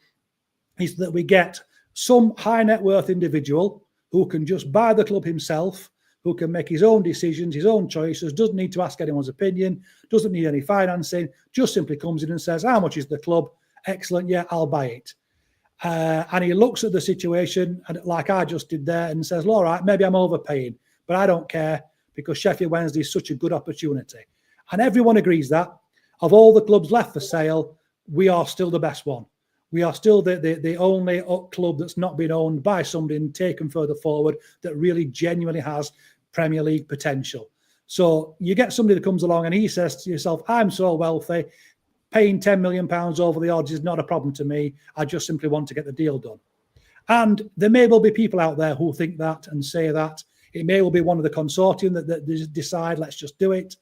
is that we get some high net worth individual who can just buy the club himself, who can make his own decisions, his own choices, doesn't need to ask anyone's opinion, doesn't need any financing, just simply comes in and says, how much is the club? Excellent, yeah, I'll buy it. And he looks at the situation, and like I just did there, and says, all right, maybe I'm overpaying, but I don't care, because Sheffield Wednesday is such a good opportunity. And everyone agrees that. Of all the clubs left for sale, we are still the best one. We are still the only club that's not been owned by somebody and taken further forward that really genuinely has Premier League potential. So you get somebody that comes along and he says to yourself, I'm so wealthy, paying £10 million over the odds is not a problem to me. I just simply want to get the deal done. And there may well be people out there who think that and say that. It may well be one of the consortium that decide, let's just do it.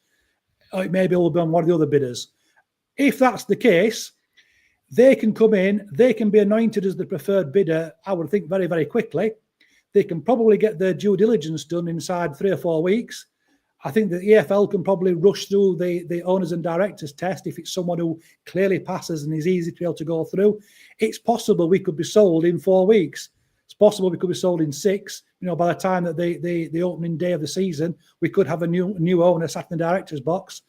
Or it may be one of the other bidders. If that's the case, they can come in, they can be anointed as the preferred bidder, I would think, very, very quickly. They can probably get their due diligence done inside 3 or 4 weeks. I think the EFL can probably rush through the owners and directors test if it's someone who clearly passes and is easy to be able to go through. It's possible we could be sold in 4 weeks. It's possible we could be sold in 6. By the time that the opening day of the season, we could have a new owner sat in the director's box.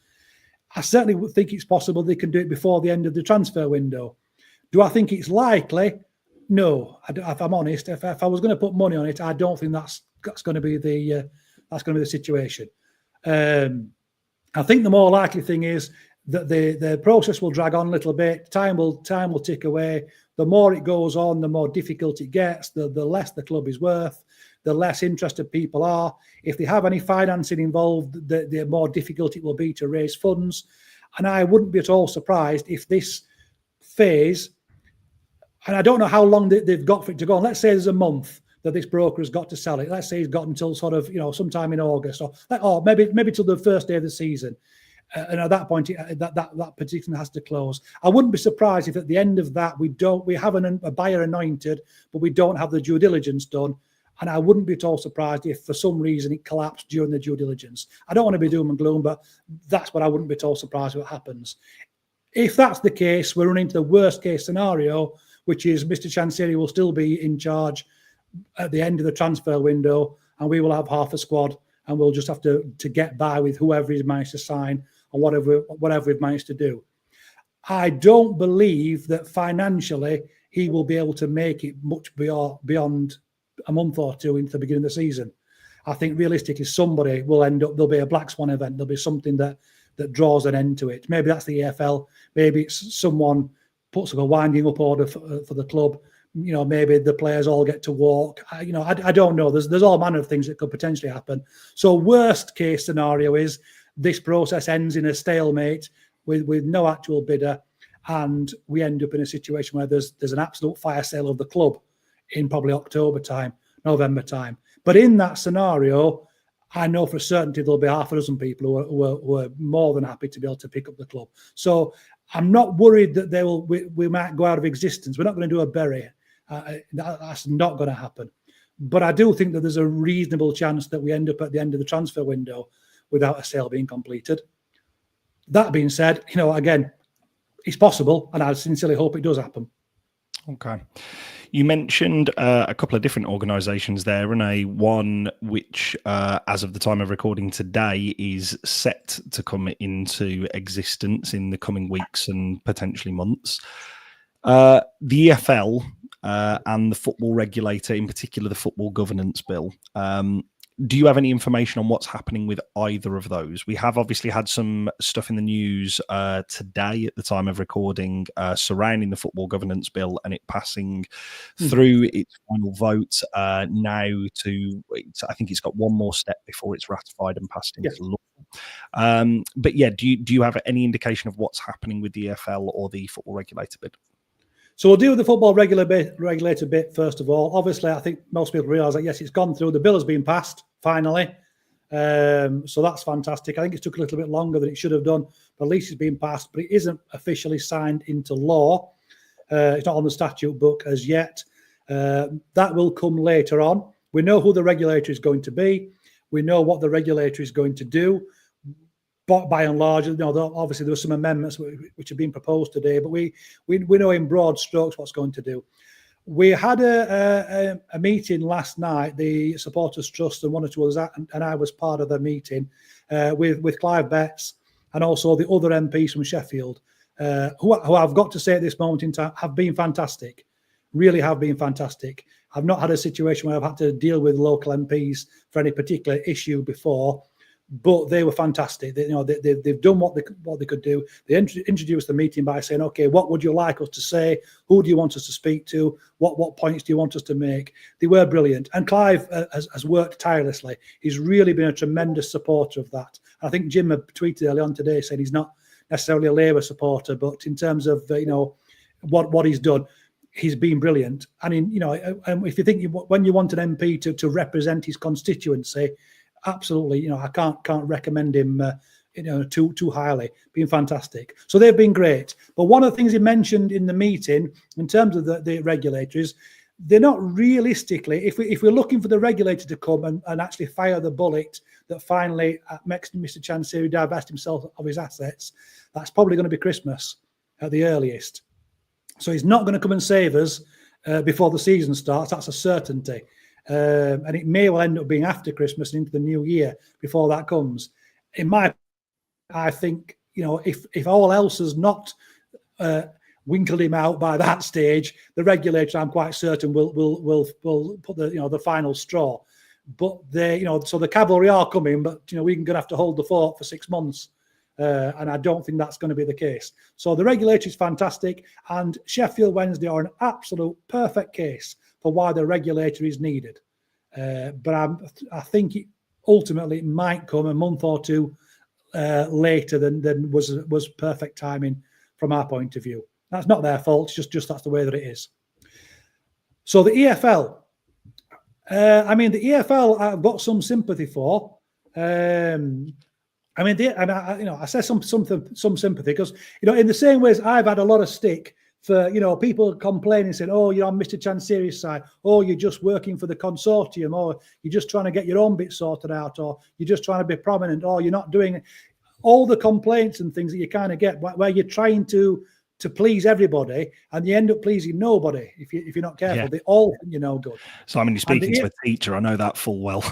I certainly would think it's possible they can do it before the end of the transfer window. Do I think it's likely? No. If I'm honest, if I was going to put money on it, I don't think that's going to be the situation. I think the more likely thing is that the process will drag on a little bit. Time will tick away. The more it goes on, the more difficult it gets. The less the club is worth. The less interested people are. If they have any financing involved, the more difficult it will be to raise funds. And I wouldn't be at all surprised if this phase, and I don't know how long they've got for it to go on. Let's say there's a month that this broker has got to sell it. Let's say he's got until sort of, sometime in August or maybe till the first day of the season. And at that point, that particular has to close. I wouldn't be surprised if at the end of that we have a buyer anointed, but we don't have the due diligence done. And I wouldn't be at all surprised if for some reason it collapsed during the due diligence. I don't want to be doom and gloom, but that's what I wouldn't be at all surprised what happens. If that's the case, we're running into the worst case scenario, which is Mr. Chansiri will still be in charge at the end of the transfer window, and we will have half a squad, and we'll just have to get by with whoever he's managed to sign or whatever we've managed to do. I don't believe that financially he will be able to make it much beyond a month or two into the beginning of the season. I think realistically somebody will end up, there'll be a black swan event, there'll be something that draws an end to it. Maybe that's the EFL, maybe it's someone puts up a winding up order for the club. Maybe the players all get to walk. I don't know. There's all manner of things that could potentially happen. So worst case scenario is this process ends in a stalemate with no actual bidder, and we end up in a situation where there's an absolute fire sale of the club in probably October time, November time. But in that scenario, I know for certainty there'll be half a dozen people who are more than happy to be able to pick up the club. So I'm not worried that we might go out of existence. We're not going to do a bury. That's not going to happen. But I do think that there's a reasonable chance that we end up at the end of the transfer window without a sale being completed. That being said, again, it's possible, and I sincerely hope it does happen. Okay. You mentioned a couple of different organisations there, Renee. One which, as of the time of recording today, is set to come into existence in the coming weeks and potentially months. The EFL and the football regulator, in particular the football governance bill. Do you have any information on what's happening with either of those? We have obviously had some stuff in the news today at the time of recording surrounding the football governance bill and it passing through its final vote now I think it's got one more step before it's ratified and passed into law. But yeah, do you have any indication of what's happening with the EFL or the football regulator bid? So we'll deal with the football regulator bit first of all. Obviously, I think most people realise that, yes, it's gone through. The bill has been passed, finally. So that's fantastic. I think it took a little bit longer than it should have done, but at least it's been passed. But it isn't officially signed into law. It's not on the statute book as yet. That will come later on. We know who the regulator is going to be. We know what the regulator is going to do. But by and large, obviously there were some amendments which have been proposed today, but we know in broad strokes what's going to do. We had a meeting last night, the Supporters Trust and one or two others, and I was part of the meeting with Clive Betts and also the other MPs from Sheffield, who I've got to say at this moment in time have been fantastic, really have been fantastic. I've not had a situation where I've had to deal with local MPs for any particular issue before. but they were fantastic. They've done what they could do. They introduced the meeting by saying, okay, what would you like us to say? Who do you want us to speak to? What points do you want us to make? They were brilliant. And Clive has worked tirelessly. He's really been a tremendous supporter of that. I think Jim had tweeted early on today saying he's not necessarily a Labour supporter, but in terms of, what he's done, he's been brilliant. I mean, if you think when you want an MP to represent his constituency, absolutely, I can't recommend him, too highly. Been fantastic. So they've been great. But one of the things he mentioned in the meeting, in terms of the regulator, is they're not realistically. If we're looking for the regulator to come and actually fire the bullet that finally makes Mr. Chansiri divest himself of his assets, that's probably going to be Christmas at the earliest. So he's not going to come and save us before the season starts. That's a certainty. And it may well end up being after Christmas and into the new year before that comes. I think, if all else has not winkled him out by that stage, the regulator, I'm quite certain, will put the final straw. But so the cavalry are coming, but we're going to have to hold the fort for 6 months. And I don't think that's going to be the case. So the regulator is fantastic, and Sheffield Wednesday are an absolute perfect case for why the regulator is needed. But I think ultimately it might come a month or two later than was perfect timing from our point of view. That's not their fault. It's just that's the way that it is. So the EFL. The EFL I've got some sympathy for. I say some sympathy because in the same way as I've had a lot of stick for people complaining, saying, "Oh, you're on Mr. Chansiri's side. Oh, you're just working for the consortium. Or you're just trying to get your own bit sorted out. Or you're just trying to be prominent. Or you're not doing all the complaints and things that you kind of get where you're trying to please everybody and you end up pleasing nobody if you're not careful. Yeah. They all good. So you're speaking to a teacher. I know that full well.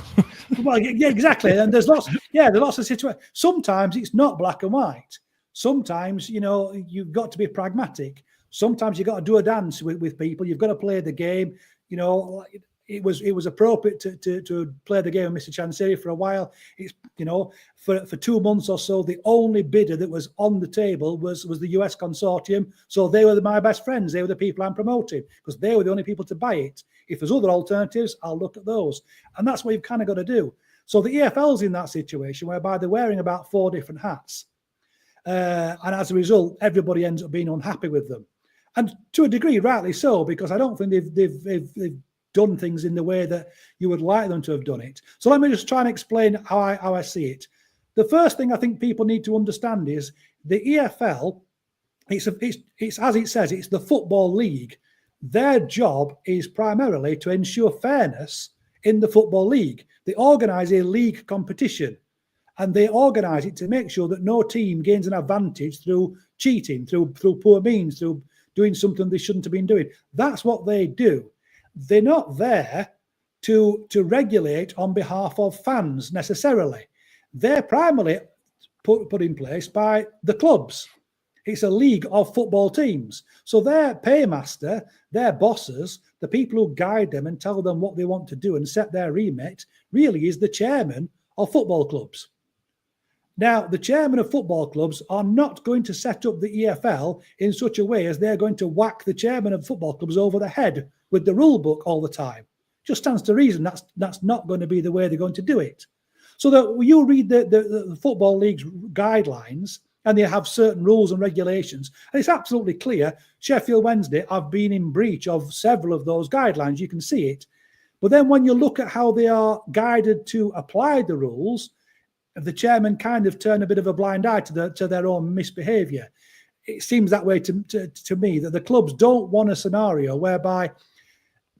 Well, yeah, exactly. And there's lots of situations. Sometimes it's not black and white. Sometimes you've got to be pragmatic. Sometimes you've got to do a dance with people. You've got to play the game. It was appropriate to play the game with Mr. Chansiri for a while. It's for 2 months or so, the only bidder that was on the table was the US consortium. So they were my best friends. They were the people I'm promoting because they were the only people to buy it. If there's other alternatives, I'll look at those. And that's what you've kind of got to do. So the EFL's in that situation whereby they're wearing about 4 different hats. And as a result, everybody ends up being unhappy with them. And to a degree, rightly so, because I don't think they've done things in the way that you would like them to have done it. So let me just try and explain how I see it. The first thing I think people need to understand is the EFL, it's as it says, it's the football league. Their job is primarily to ensure fairness in the football league. They organise a league competition and they organise it to make sure that no team gains an advantage through cheating, through poor means, through doing something they shouldn't have been doing. That's what they do. They're not there to regulate on behalf of fans necessarily. They're primarily put in place by the clubs. It's a league of football teams. So their paymaster, their bosses, the people who guide them and tell them what they want to do and set their remit, really is the chairman of football clubs. Now, the chairman of football clubs are not going to set up the EFL in such a way as they're going to whack the chairman of football clubs over the head with the rule book all the time. Just stands to reason that's not going to be the way they're going to do it. So that you read the Football League's guidelines and they have certain rules and regulations, and it's absolutely clear Sheffield Wednesday have been in breach of several of those guidelines. You can see it. But then when you look at how they are guided to apply the rules, the chairman kind of turn a bit of a blind eye to their own misbehaviour. It seems that way to me, that the clubs don't want a scenario whereby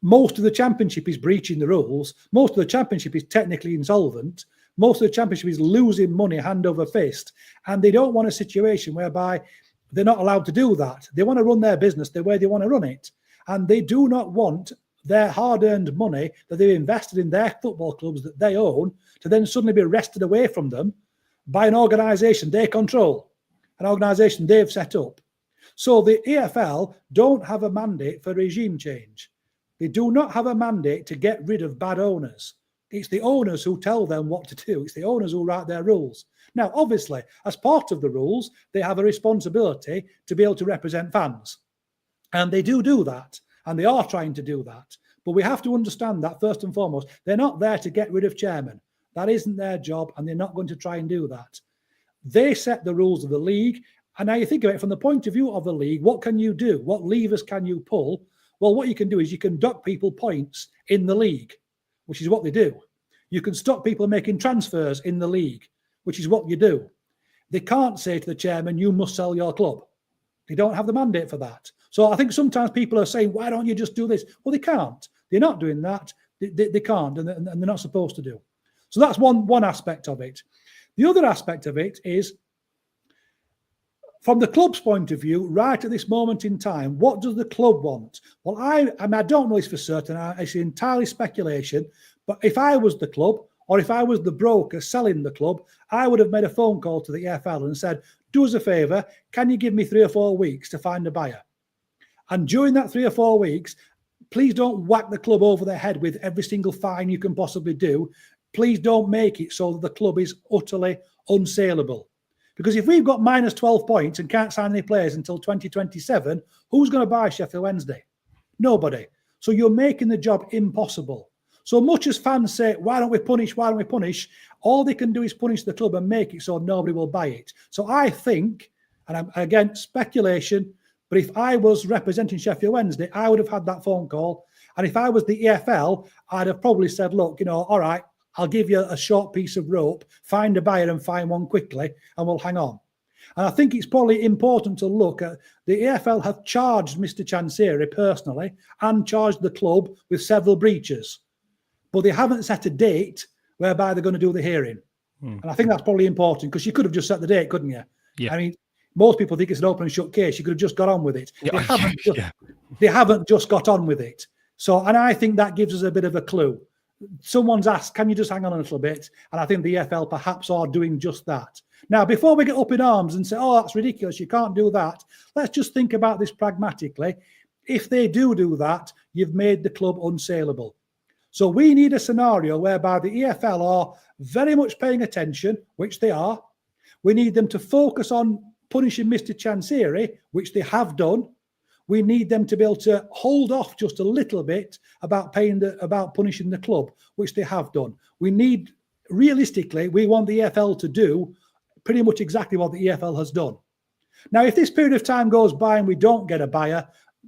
most of the championship is breaching the rules, most of the championship is technically insolvent, most of the championship is losing money hand over fist, and they don't want a situation whereby they're not allowed to do that. They want to run their business the way they want to run it, and they do not want their hard-earned money that they've invested in their football clubs that they own to then suddenly be wrested away from them by an organisation they control, an organisation they've set up. So the EFL don't have a mandate for regime change. They do not have a mandate to get rid of bad owners. It's the owners who tell them what to do. It's the owners who write their rules. Now, obviously, as part of the rules, they have a responsibility to be able to represent fans. And they do that. And they are trying to do that. But we have to understand that, first and foremost, they're not there to get rid of chairmen. That isn't their job, and they're not going to try and do that. They set the rules of the league. And now you think of it from the point of view of the league, what can you do? What levers can you pull? Well, what you can do is you can dock people points in the league, which is what they do. You can stop people making transfers in the league, which is what you do. They can't say to the chairman, you must sell your club. They don't have the mandate for that. So I think sometimes people are saying, why don't you just do this? Well, they can't. They're not doing that. They can't, and they're not supposed to do. So that's one aspect of it. The other aspect of it is, from the club's point of view, right at this moment in time, what does the club want? Well, I don't know this for certain. It's entirely speculation. But if I was the club, or if I was the broker selling the club, I would have made a phone call to the EFL and said, do us a favour, can you give me 3 or 4 weeks to find a buyer? And during that 3 or 4 weeks, please don't whack the club over the head with every single fine you can possibly do. Please don't make it so that the club is utterly unsaleable. Because if we've got minus 12 points and can't sign any players until 2027, who's going to buy Sheffield Wednesday? Nobody. So you're making the job impossible. So much as fans say, why don't we punish? Why don't we punish? All they can do is punish the club and make it so nobody will buy it. So I think, and I'm, again, speculation, but if I was representing Sheffield Wednesday, I would have had that phone call. And if I was the EFL, I'd have probably said, look, all right, I'll give you a short piece of rope, find a buyer and find one quickly, and we'll hang on. And I think it's probably important to look at, the EFL have charged Mr. Chansiri personally and charged the club with several breaches. But they haven't set a date whereby they're going to do the hearing. And I think that's probably important, because you could have just set the date, couldn't you? Yeah. I mean, most people think it's an open and shut case. You could have just got on with it. They haven't just got on with it. So, and I think that gives us a bit of a clue. Someone's asked, can you just hang on a little bit? And I think the EFL perhaps are doing just that. Now, before we get up in arms and say, oh, that's ridiculous, you can't do that, let's just think about this pragmatically. If they do that, you've made the club unsaleable. So we need a scenario whereby the EFL are very much paying attention, which they are. We need them to focus on punishing Mr. Chansiri, which they have done. We need them to be able to hold off just a little bit about punishing the club, which they have done. We need, realistically, we want the EFL to do pretty much exactly what the EFL has done. Now, if this period of time goes by and we don't get a buyer,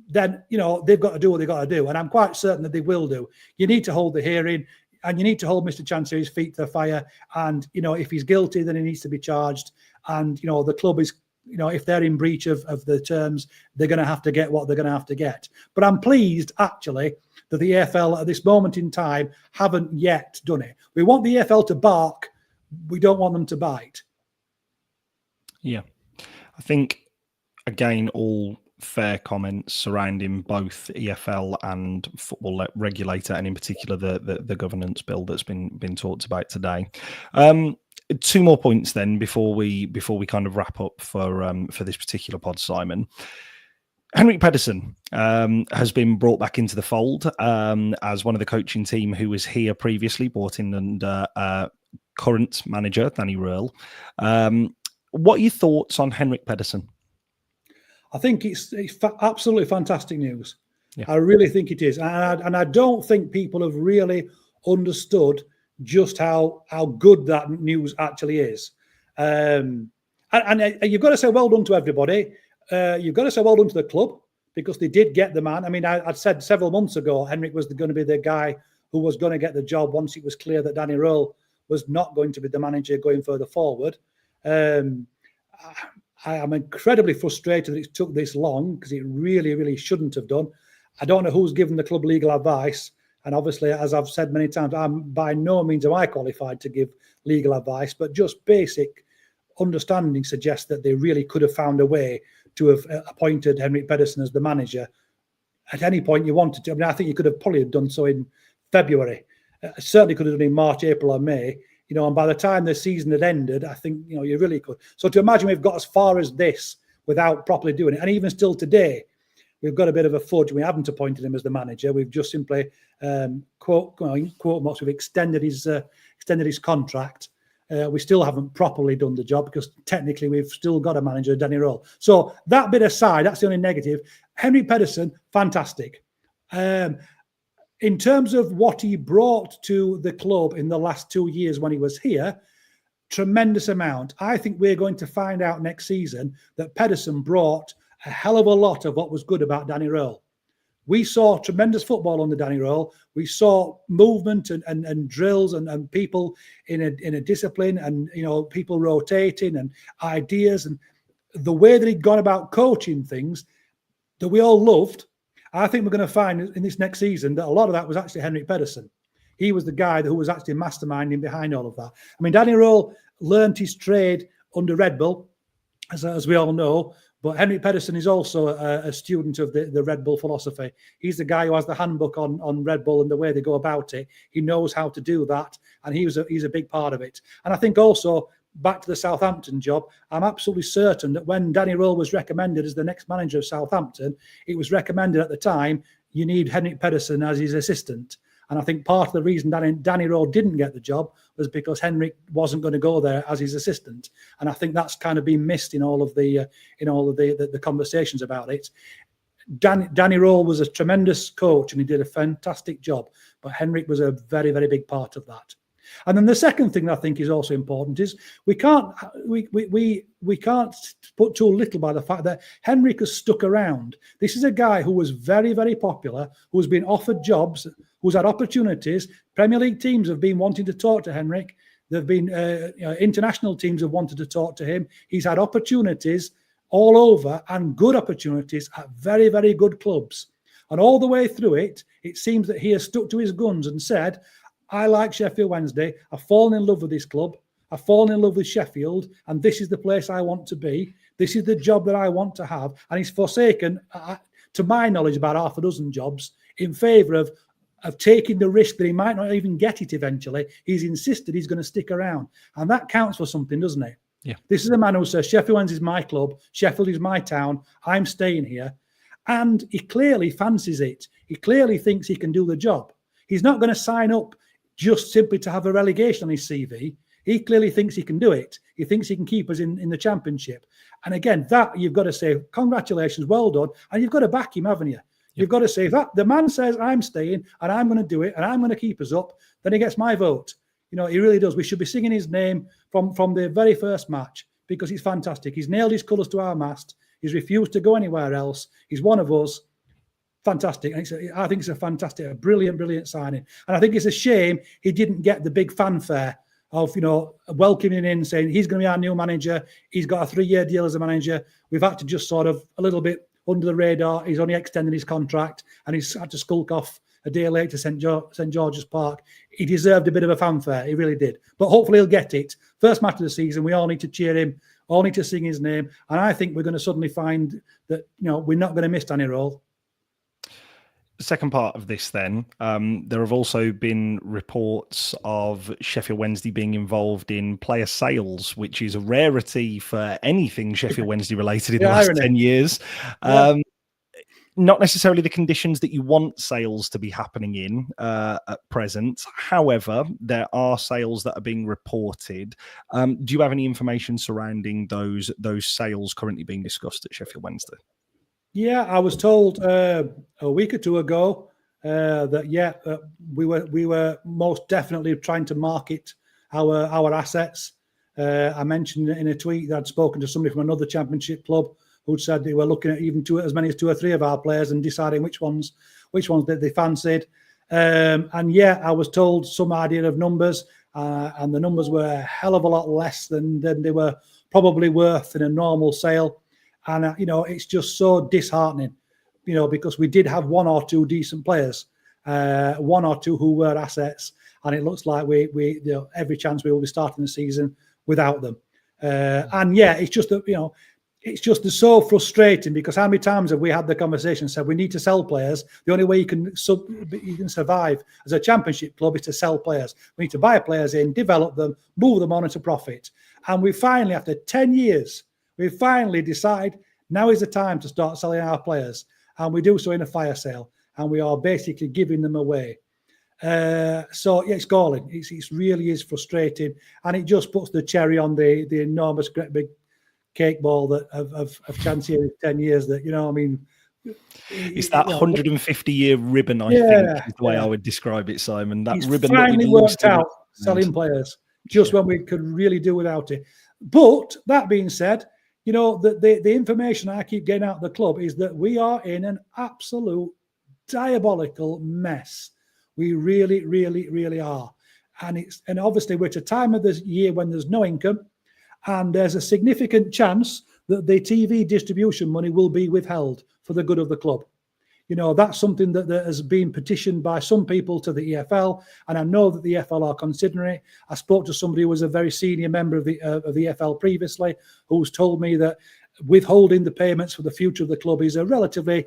then, they've got to do what they've got to do. And I'm quite certain that they will do. You need to hold the hearing, and you need to hold Mr. Chansiri's feet to the fire. And, if he's guilty, then he needs to be charged. And, the club is, if they're in breach of the terms, they're going to have to get what they're going to have to get. But I'm pleased, actually, that the EFL at this moment in time haven't yet done it. We want the EFL to bark. We don't want them to bite. Yeah. I think, again, all fair comments surrounding both EFL and football regulator, and in particular the governance bill that's been talked about today. 2 more points then before we kind of wrap up for this particular pod, Simon. Henrik Pedersen has been brought back into the fold as one of the coaching team who was here previously, brought in under current manager Danny Röhl. What are your thoughts on Henrik Pedersen? I think it's absolutely fantastic news. Yeah. I really think it is. And I don't think people have really understood just how good that news actually is. And you've got to say well done to everybody. You've got to say well done to the club, because they did get the man. I mean, I'd said several months ago, Henrik was going to be the guy who was going to get the job once it was clear that Danny Röhl was not going to be the manager going further forward. I am incredibly frustrated that it took this long, because it really, really shouldn't have done. I don't know who's given the club legal advice. And obviously, as I've said many times, I'm by no means am I qualified to give legal advice, but just basic understanding suggests that they really could have found a way to have appointed Henrik Pedersen as the manager at any point you wanted to. I mean, I think you could have probably done so in February. Certainly could have done in March, April or May. And by the time the season had ended, I think, you really could. So to imagine we've got as far as this without properly doing it, and even still today, we've got a bit of a fudge. We haven't appointed him as the manager. We've just simply quote marks, we've extended his contract. We still haven't properly done the job because technically we've still got a manager, Danny Role. So that bit aside, that's the only negative. Henrik Pedersen, fantastic. In terms of what he brought to the club in the last 2 years when he was here, tremendous amount. I think we're going to find out next season that Pedersen brought a hell of a lot of what was good about Danny Role. We saw tremendous football under Danny Role. We saw movement and drills and people in a discipline, and people rotating and ideas, and the way that he'd gone about coaching things that we all loved. I think we're going to find in this next season that a lot of that was actually Henrik Pedersen. He was the guy who was actually masterminding behind all of that. I mean, Danny Role learned his trade under Red Bull, as we all know. But Henrik Pedersen is also a student of the Red Bull philosophy. He's the guy who has the handbook on Red Bull and the way they go about it. He knows how to do that, and he's a big part of it. And I think also, back to the Southampton job, I'm absolutely certain that when Danny Role was recommended as the next manager of Southampton, it was recommended at the time, you need Henrik Pedersen as his assistant. And I think part of the reason Danny Role didn't get the job was because Henrik wasn't going to go there as his assistant. And I think that's kind of been missed in all of the conversations about it. Danny Role was a tremendous coach and he did a fantastic job, but Henrik was a very, very big part of that. And then the second thing that I think is also important is we can't put too little by the fact that Henrik has stuck around. This is a guy who was very, very popular, who's been offered jobs, who's had opportunities. Premier League teams have been wanting to talk to Henrik. There have been international teams have wanted to talk to him. He's had opportunities all over, and good opportunities at very, very good clubs. And all the way through it, it seems that he has stuck to his guns and said, I like Sheffield Wednesday. I've fallen in love with this club. I've fallen in love with Sheffield, and this is the place I want to be. This is the job that I want to have. And he's forsaken, to my knowledge, about half a dozen jobs in favour of taking the risk that he might not even get it eventually. He's insisted he's going to stick around. And that counts for something, doesn't it? Yeah. This is a man who says, Sheffield Wednesday is my club. Sheffield is my town. I'm staying here. And he clearly fancies it. He clearly thinks he can do the job. He's not going to sign up just simply to have a relegation on his CV. He clearly thinks he can do it. He thinks he can keep us in the Championship. And again, that you've got to say, congratulations, well done. And you've got to back him, haven't you? You've got to say, that the man says, I'm staying and I'm going to do it and I'm going to keep us up, then he gets my vote. He really does. We should be singing his name from the very first match because he's fantastic. He's nailed his colours to our mast. He's refused to go anywhere else. He's one of us. Fantastic. And I think it's a brilliant, brilliant signing. And I think it's a shame he didn't get the big fanfare of, welcoming in, saying he's going to be our new manager. He's got a 3-year deal as a manager. We've had to just sort of a little bit under the radar. He's only extended his contract and he's had to skulk off a day late to St. George's Park. He deserved a bit of a fanfare. He really did. But hopefully he'll get it. First match of the season, we all need to cheer him, all need to sing his name. And I think we're going to suddenly find that, we're not going to miss Danny Role. Second part of this then, there have also been reports of Sheffield Wednesday being involved in player sales, which is a rarity for anything Sheffield Wednesday related in the last 10 years. Not necessarily the conditions that you want sales to be happening in at present. However, there are sales that are being reported. Do you have any information surrounding those sales currently being discussed at Sheffield Wednesday? Yeah, I was told a week or two ago that we were most definitely trying to market our assets. I mentioned in a tweet that I'd spoken to somebody from another Championship club who said they were looking at even as many as 2 or 3 of our players and deciding which ones that they fancied. I was told some idea of numbers, and the numbers were a hell of a lot less than they were probably worth in a normal sale. And, it's just so disheartening, because we did have 1 or 2 decent players, 1 or 2 who were assets. And it looks like we every chance we will be starting the season without them. It's just that, it's just so frustrating because how many times have we had the conversation said we need to sell players? The only way you can survive as a Championship club is to sell players. We need to buy players in, develop them, move them on into profit. And we finally, after 10 years, we finally decide now is the time to start selling our players. and we do so in a fire sale, and we are basically giving them away. So yeah, it's galling. It really is frustrating, and it just puts the cherry on the enormous, great big cake ball that of Chancery 10 years. That, you know, I mean, it's that 150-year ribbon. I think is the way I would describe it, Simon. That it's ribbon finally that worked out selling players just when we could really do without it. But that being said, you know, the information I keep getting out of the club is that we are in an absolute diabolical mess. We really, really, really are. And obviously we're at a time of the year when there's no income, and there's a significant chance that the TV distribution money will be withheld for the good of the club. You know, that's something that has been petitioned by some people to the EFL, and I know that the EFL are considering it. I spoke to somebody who was a very senior member of the EFL previously, who's told me that withholding the payments for the future of the club is a relatively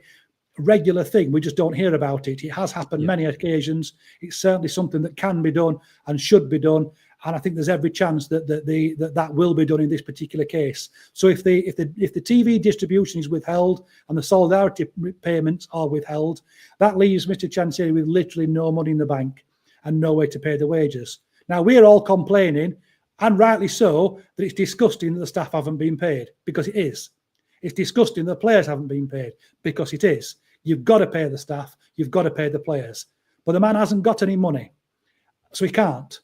regular thing. We just don't hear about it. It has happened many occasions. It's certainly something that can be done and should be done. And I think there's every chance that will be done in this particular case. So if the TV distribution is withheld and the solidarity payments are withheld, that leaves Mr. Chancery with literally no money in the bank and no way to pay the wages. Now, we're all complaining, and rightly so, that it's disgusting that the staff haven't been paid, because it is. It's disgusting that the players haven't been paid, because it is. You've got to pay the staff. You've got to pay the players. But the man hasn't got any money, so he can't.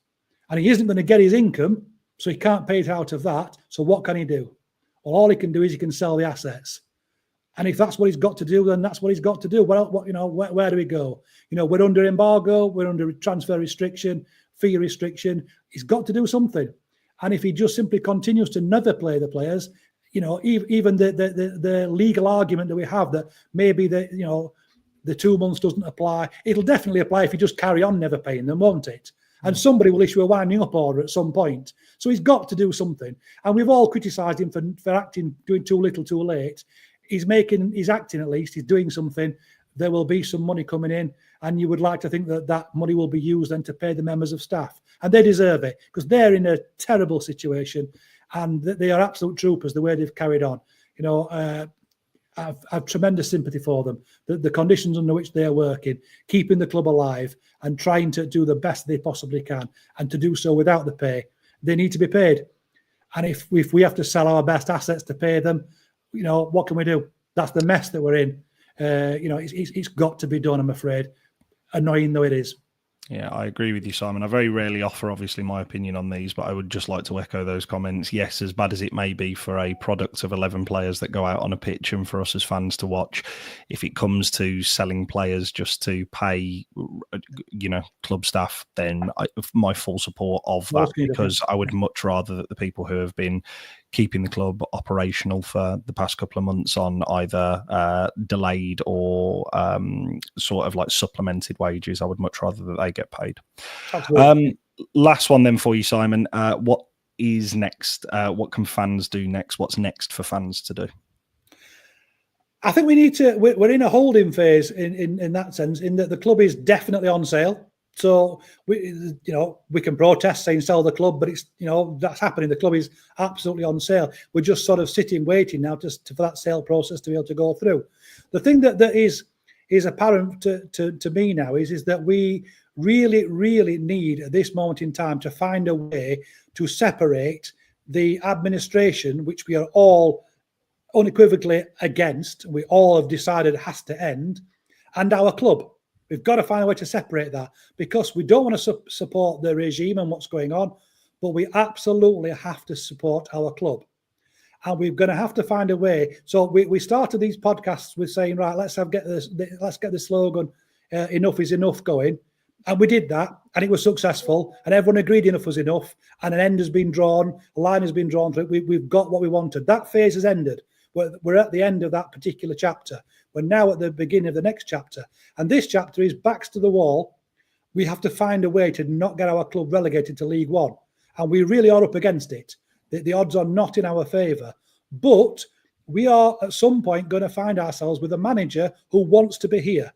And he isn't going to get his income, so he can't pay it out of that. So what can he do? Well, all he can do is he can sell the assets. And if that's what he's got to do, then that's what he's got to do. Well, where do we go? You know, we're under embargo, we're under transfer restriction, fee restriction. He's got to do something. And if he just simply continues to never play the players, you know, even the legal argument that we have that maybe the 2 months doesn't apply, it'll definitely apply if you just carry on never paying them, won't it? And somebody will issue a winding up order at some point. So he's got to do something. And we've all criticised him for acting, doing too little, too late. He's acting at least. He's doing something. There will be some money coming in, and you would like to think that money will be used then to pay the members of staff. And they deserve it, because they're in a terrible situation, and they are absolute troopers the way they've carried on. You know, I've tremendous sympathy for them. The conditions under which they are working, keeping the club alive and trying to do the best they possibly can, and to do so without the pay. They need to be paid. And if we have to sell our best assets to pay them, you know, what can we do? That's the mess that we're in. You know, it's got to be done, I'm afraid, annoying though it is. Yeah, I agree with you, Simon. I very rarely offer, obviously, my opinion on these, but I would just like to echo those comments. Yes, as bad as it may be for a product of 11 players that go out on a pitch and for us as fans to watch, if it comes to selling players just to pay, you know, club staff, then my full support of that, because I would much rather that the people who have been keeping the club operational for the past couple of months on either delayed or sort of like supplemented wages, I would much rather that they get paid. Last one then for you, Simon. What is next? What can fans do next? What's next for fans to do? I think we need to, we're in a holding phase in that sense, in that the club is definitely on sale. So we can protest saying sell the club, but it's, you know, that's happening. The club is absolutely on sale. We're just sort of sitting, waiting now for that sale process to be able to go through. The thing that is apparent to me now is that we really, really need at this moment in time to find a way to separate the administration, which we are all unequivocally against, we all have decided has to end, and our club. We've got to find a way to separate that, because we don't want to support the regime and what's going on, but we absolutely have to support our club. And we're going to have to find a way. So we started these podcasts with saying, right, let's get the slogan, enough is enough going. And we did that, and it was successful, and everyone agreed enough was enough, and an end has been drawn, a line has been drawn through it. We've got what we wanted. That phase has ended. We're at the end of that particular chapter. We're now at the beginning of the next chapter. And this chapter is backs to the wall. We have to find a way to not get our club relegated to League One. And we really are up against it. The odds are not in our favour. But we are at some point going to find ourselves with a manager who wants to be here.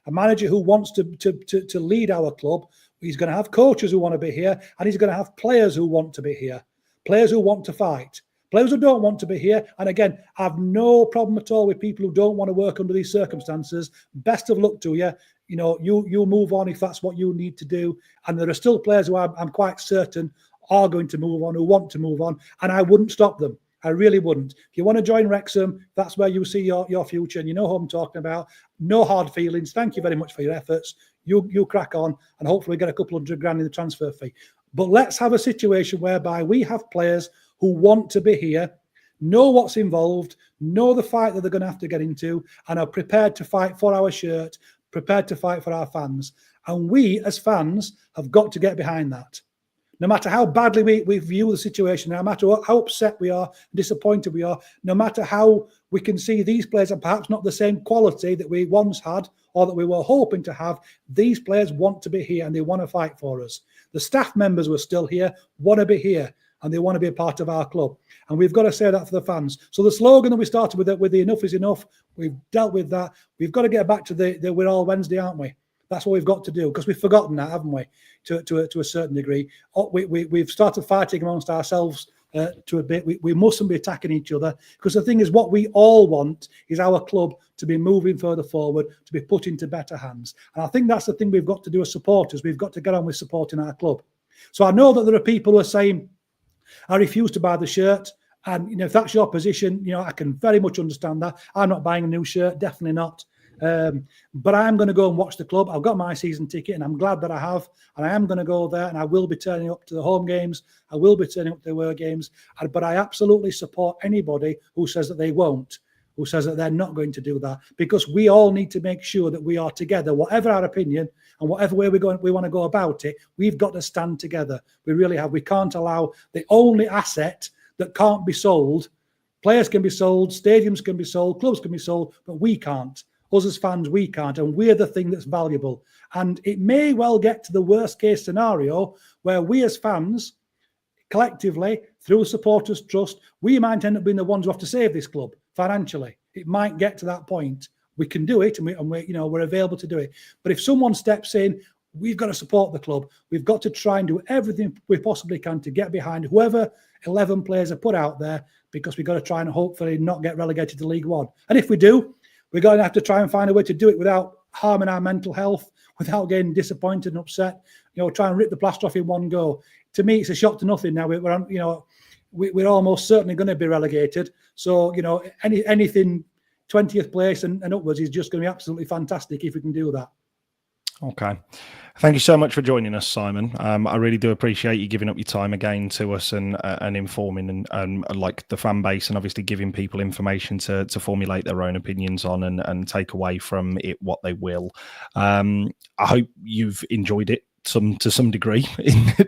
A manager who wants to lead our club. He's going to have coaches who want to be here. And he's going to have players who want to be here. Players who want to fight. Players who don't want to be here, and again, I have no problem at all with people who don't want to work under these circumstances. Best of luck to you. You know, you'll move on if that's what you need to do. And there are still players who I'm quite certain are going to move on, who want to move on, and I wouldn't stop them. I really wouldn't. If you want to join Wrexham, that's where you see your future, and you know who I'm talking about. No hard feelings. Thank you very much for your efforts. You crack on, and hopefully get a couple $100 grand in the transfer fee. But let's have a situation whereby we have players who want to be here, know what's involved, know the fight that they're going to have to get into, and are prepared to fight for our shirt, prepared to fight for our fans. And we, as fans, have got to get behind that. No matter how badly we view the situation, no matter how upset we are, disappointed we are, no matter how we can see these players are perhaps not the same quality that we once had or that we were hoping to have, these players want to be here and they want to fight for us. The staff members who are still here want to be here and they want to be a part of our club. And we've got to say that for the fans. So the slogan that we started with the enough is enough, we've dealt with that. We've got to get back to the we're all Wednesday, aren't we? That's what we've got to do, because we've forgotten that, haven't we, to a certain degree. We've started fighting amongst ourselves to a bit. We mustn't be attacking each other, because the thing is, what we all want is our club to be moving further forward, to be put into better hands. And I think that's the thing we've got to do as supporters. We've got to get on with supporting our club. So I know that there are people who are saying, I refuse to buy the shirt. And, you know, if that's your position, you know, I can very much understand that. I'm not buying a new shirt, definitely not. But I'm going to go and watch the club. I've got my season ticket and I'm glad that I have. And I am going to go there and I will be turning up to the home games. I will be turning up to the away games. But I absolutely support anybody who says that they won't, who says that they're not going to do that, because we all need to make sure that we are together, whatever our opinion and whatever way we want to go about it. We've got to stand together. We really have. We can't allow the only asset that can't be sold. Players can be sold, stadiums can be sold, clubs can be sold, but we can't. Us as fans, we can't, and we're the thing that's valuable. And it may well get to the worst case scenario where we as fans, collectively, through Supporters Trust, we might end up being the ones who have to save this club financially. It might get to that point. We can do it, and we're available to do it. But if someone steps in, we've got to support the club. We've got to try and do everything we possibly can to get behind whoever 11 players are put out there, because we've got to try and hopefully not get relegated to League One. And if we do, we're going to have to try and find a way to do it without harming our mental health, without getting disappointed and upset. You know, try and rip the plaster off in one go. To me, it's a shock to nothing now. We're almost certainly going to be relegated. So, you know, anything 20th place and upwards is just going to be absolutely fantastic if we can do that. Okay. Thank you so much for joining us, Simon. I really do appreciate you giving up your time again to us and informing and like the fan base, and obviously giving people information to formulate their own opinions on and take away from it what they will. I hope you've enjoyed it to some degree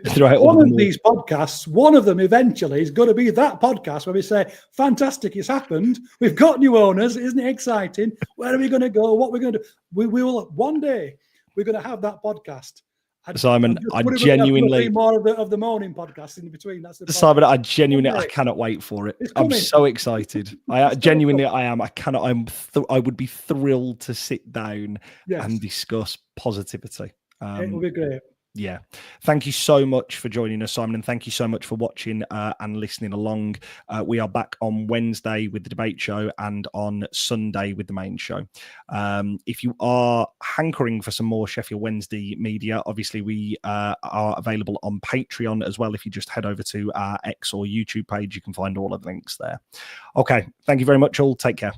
throughout one of these podcasts. One of them eventually is going to be that podcast where we say, fantastic, it's happened, we've got new owners, isn't it exciting, where are we going to go, what we're going to do? We will one day, we're going to have that podcast. Simon, I genuinely more of the morning podcast in between. That's the Simon, I cannot wait for it. I'm so excited. I am. I would be thrilled to sit down and discuss positivity. It will be great. Yeah. Thank you so much for joining us, Simon, and thank you so much for watching and listening along. We are back on Wednesday with the debate show and on Sunday with the main show. If you are hankering for some more Sheffield Wednesday media, obviously we are available on Patreon as well. If you just head over to our X or YouTube page, you can find all of the links there. Okay. Thank you very much all. Take care.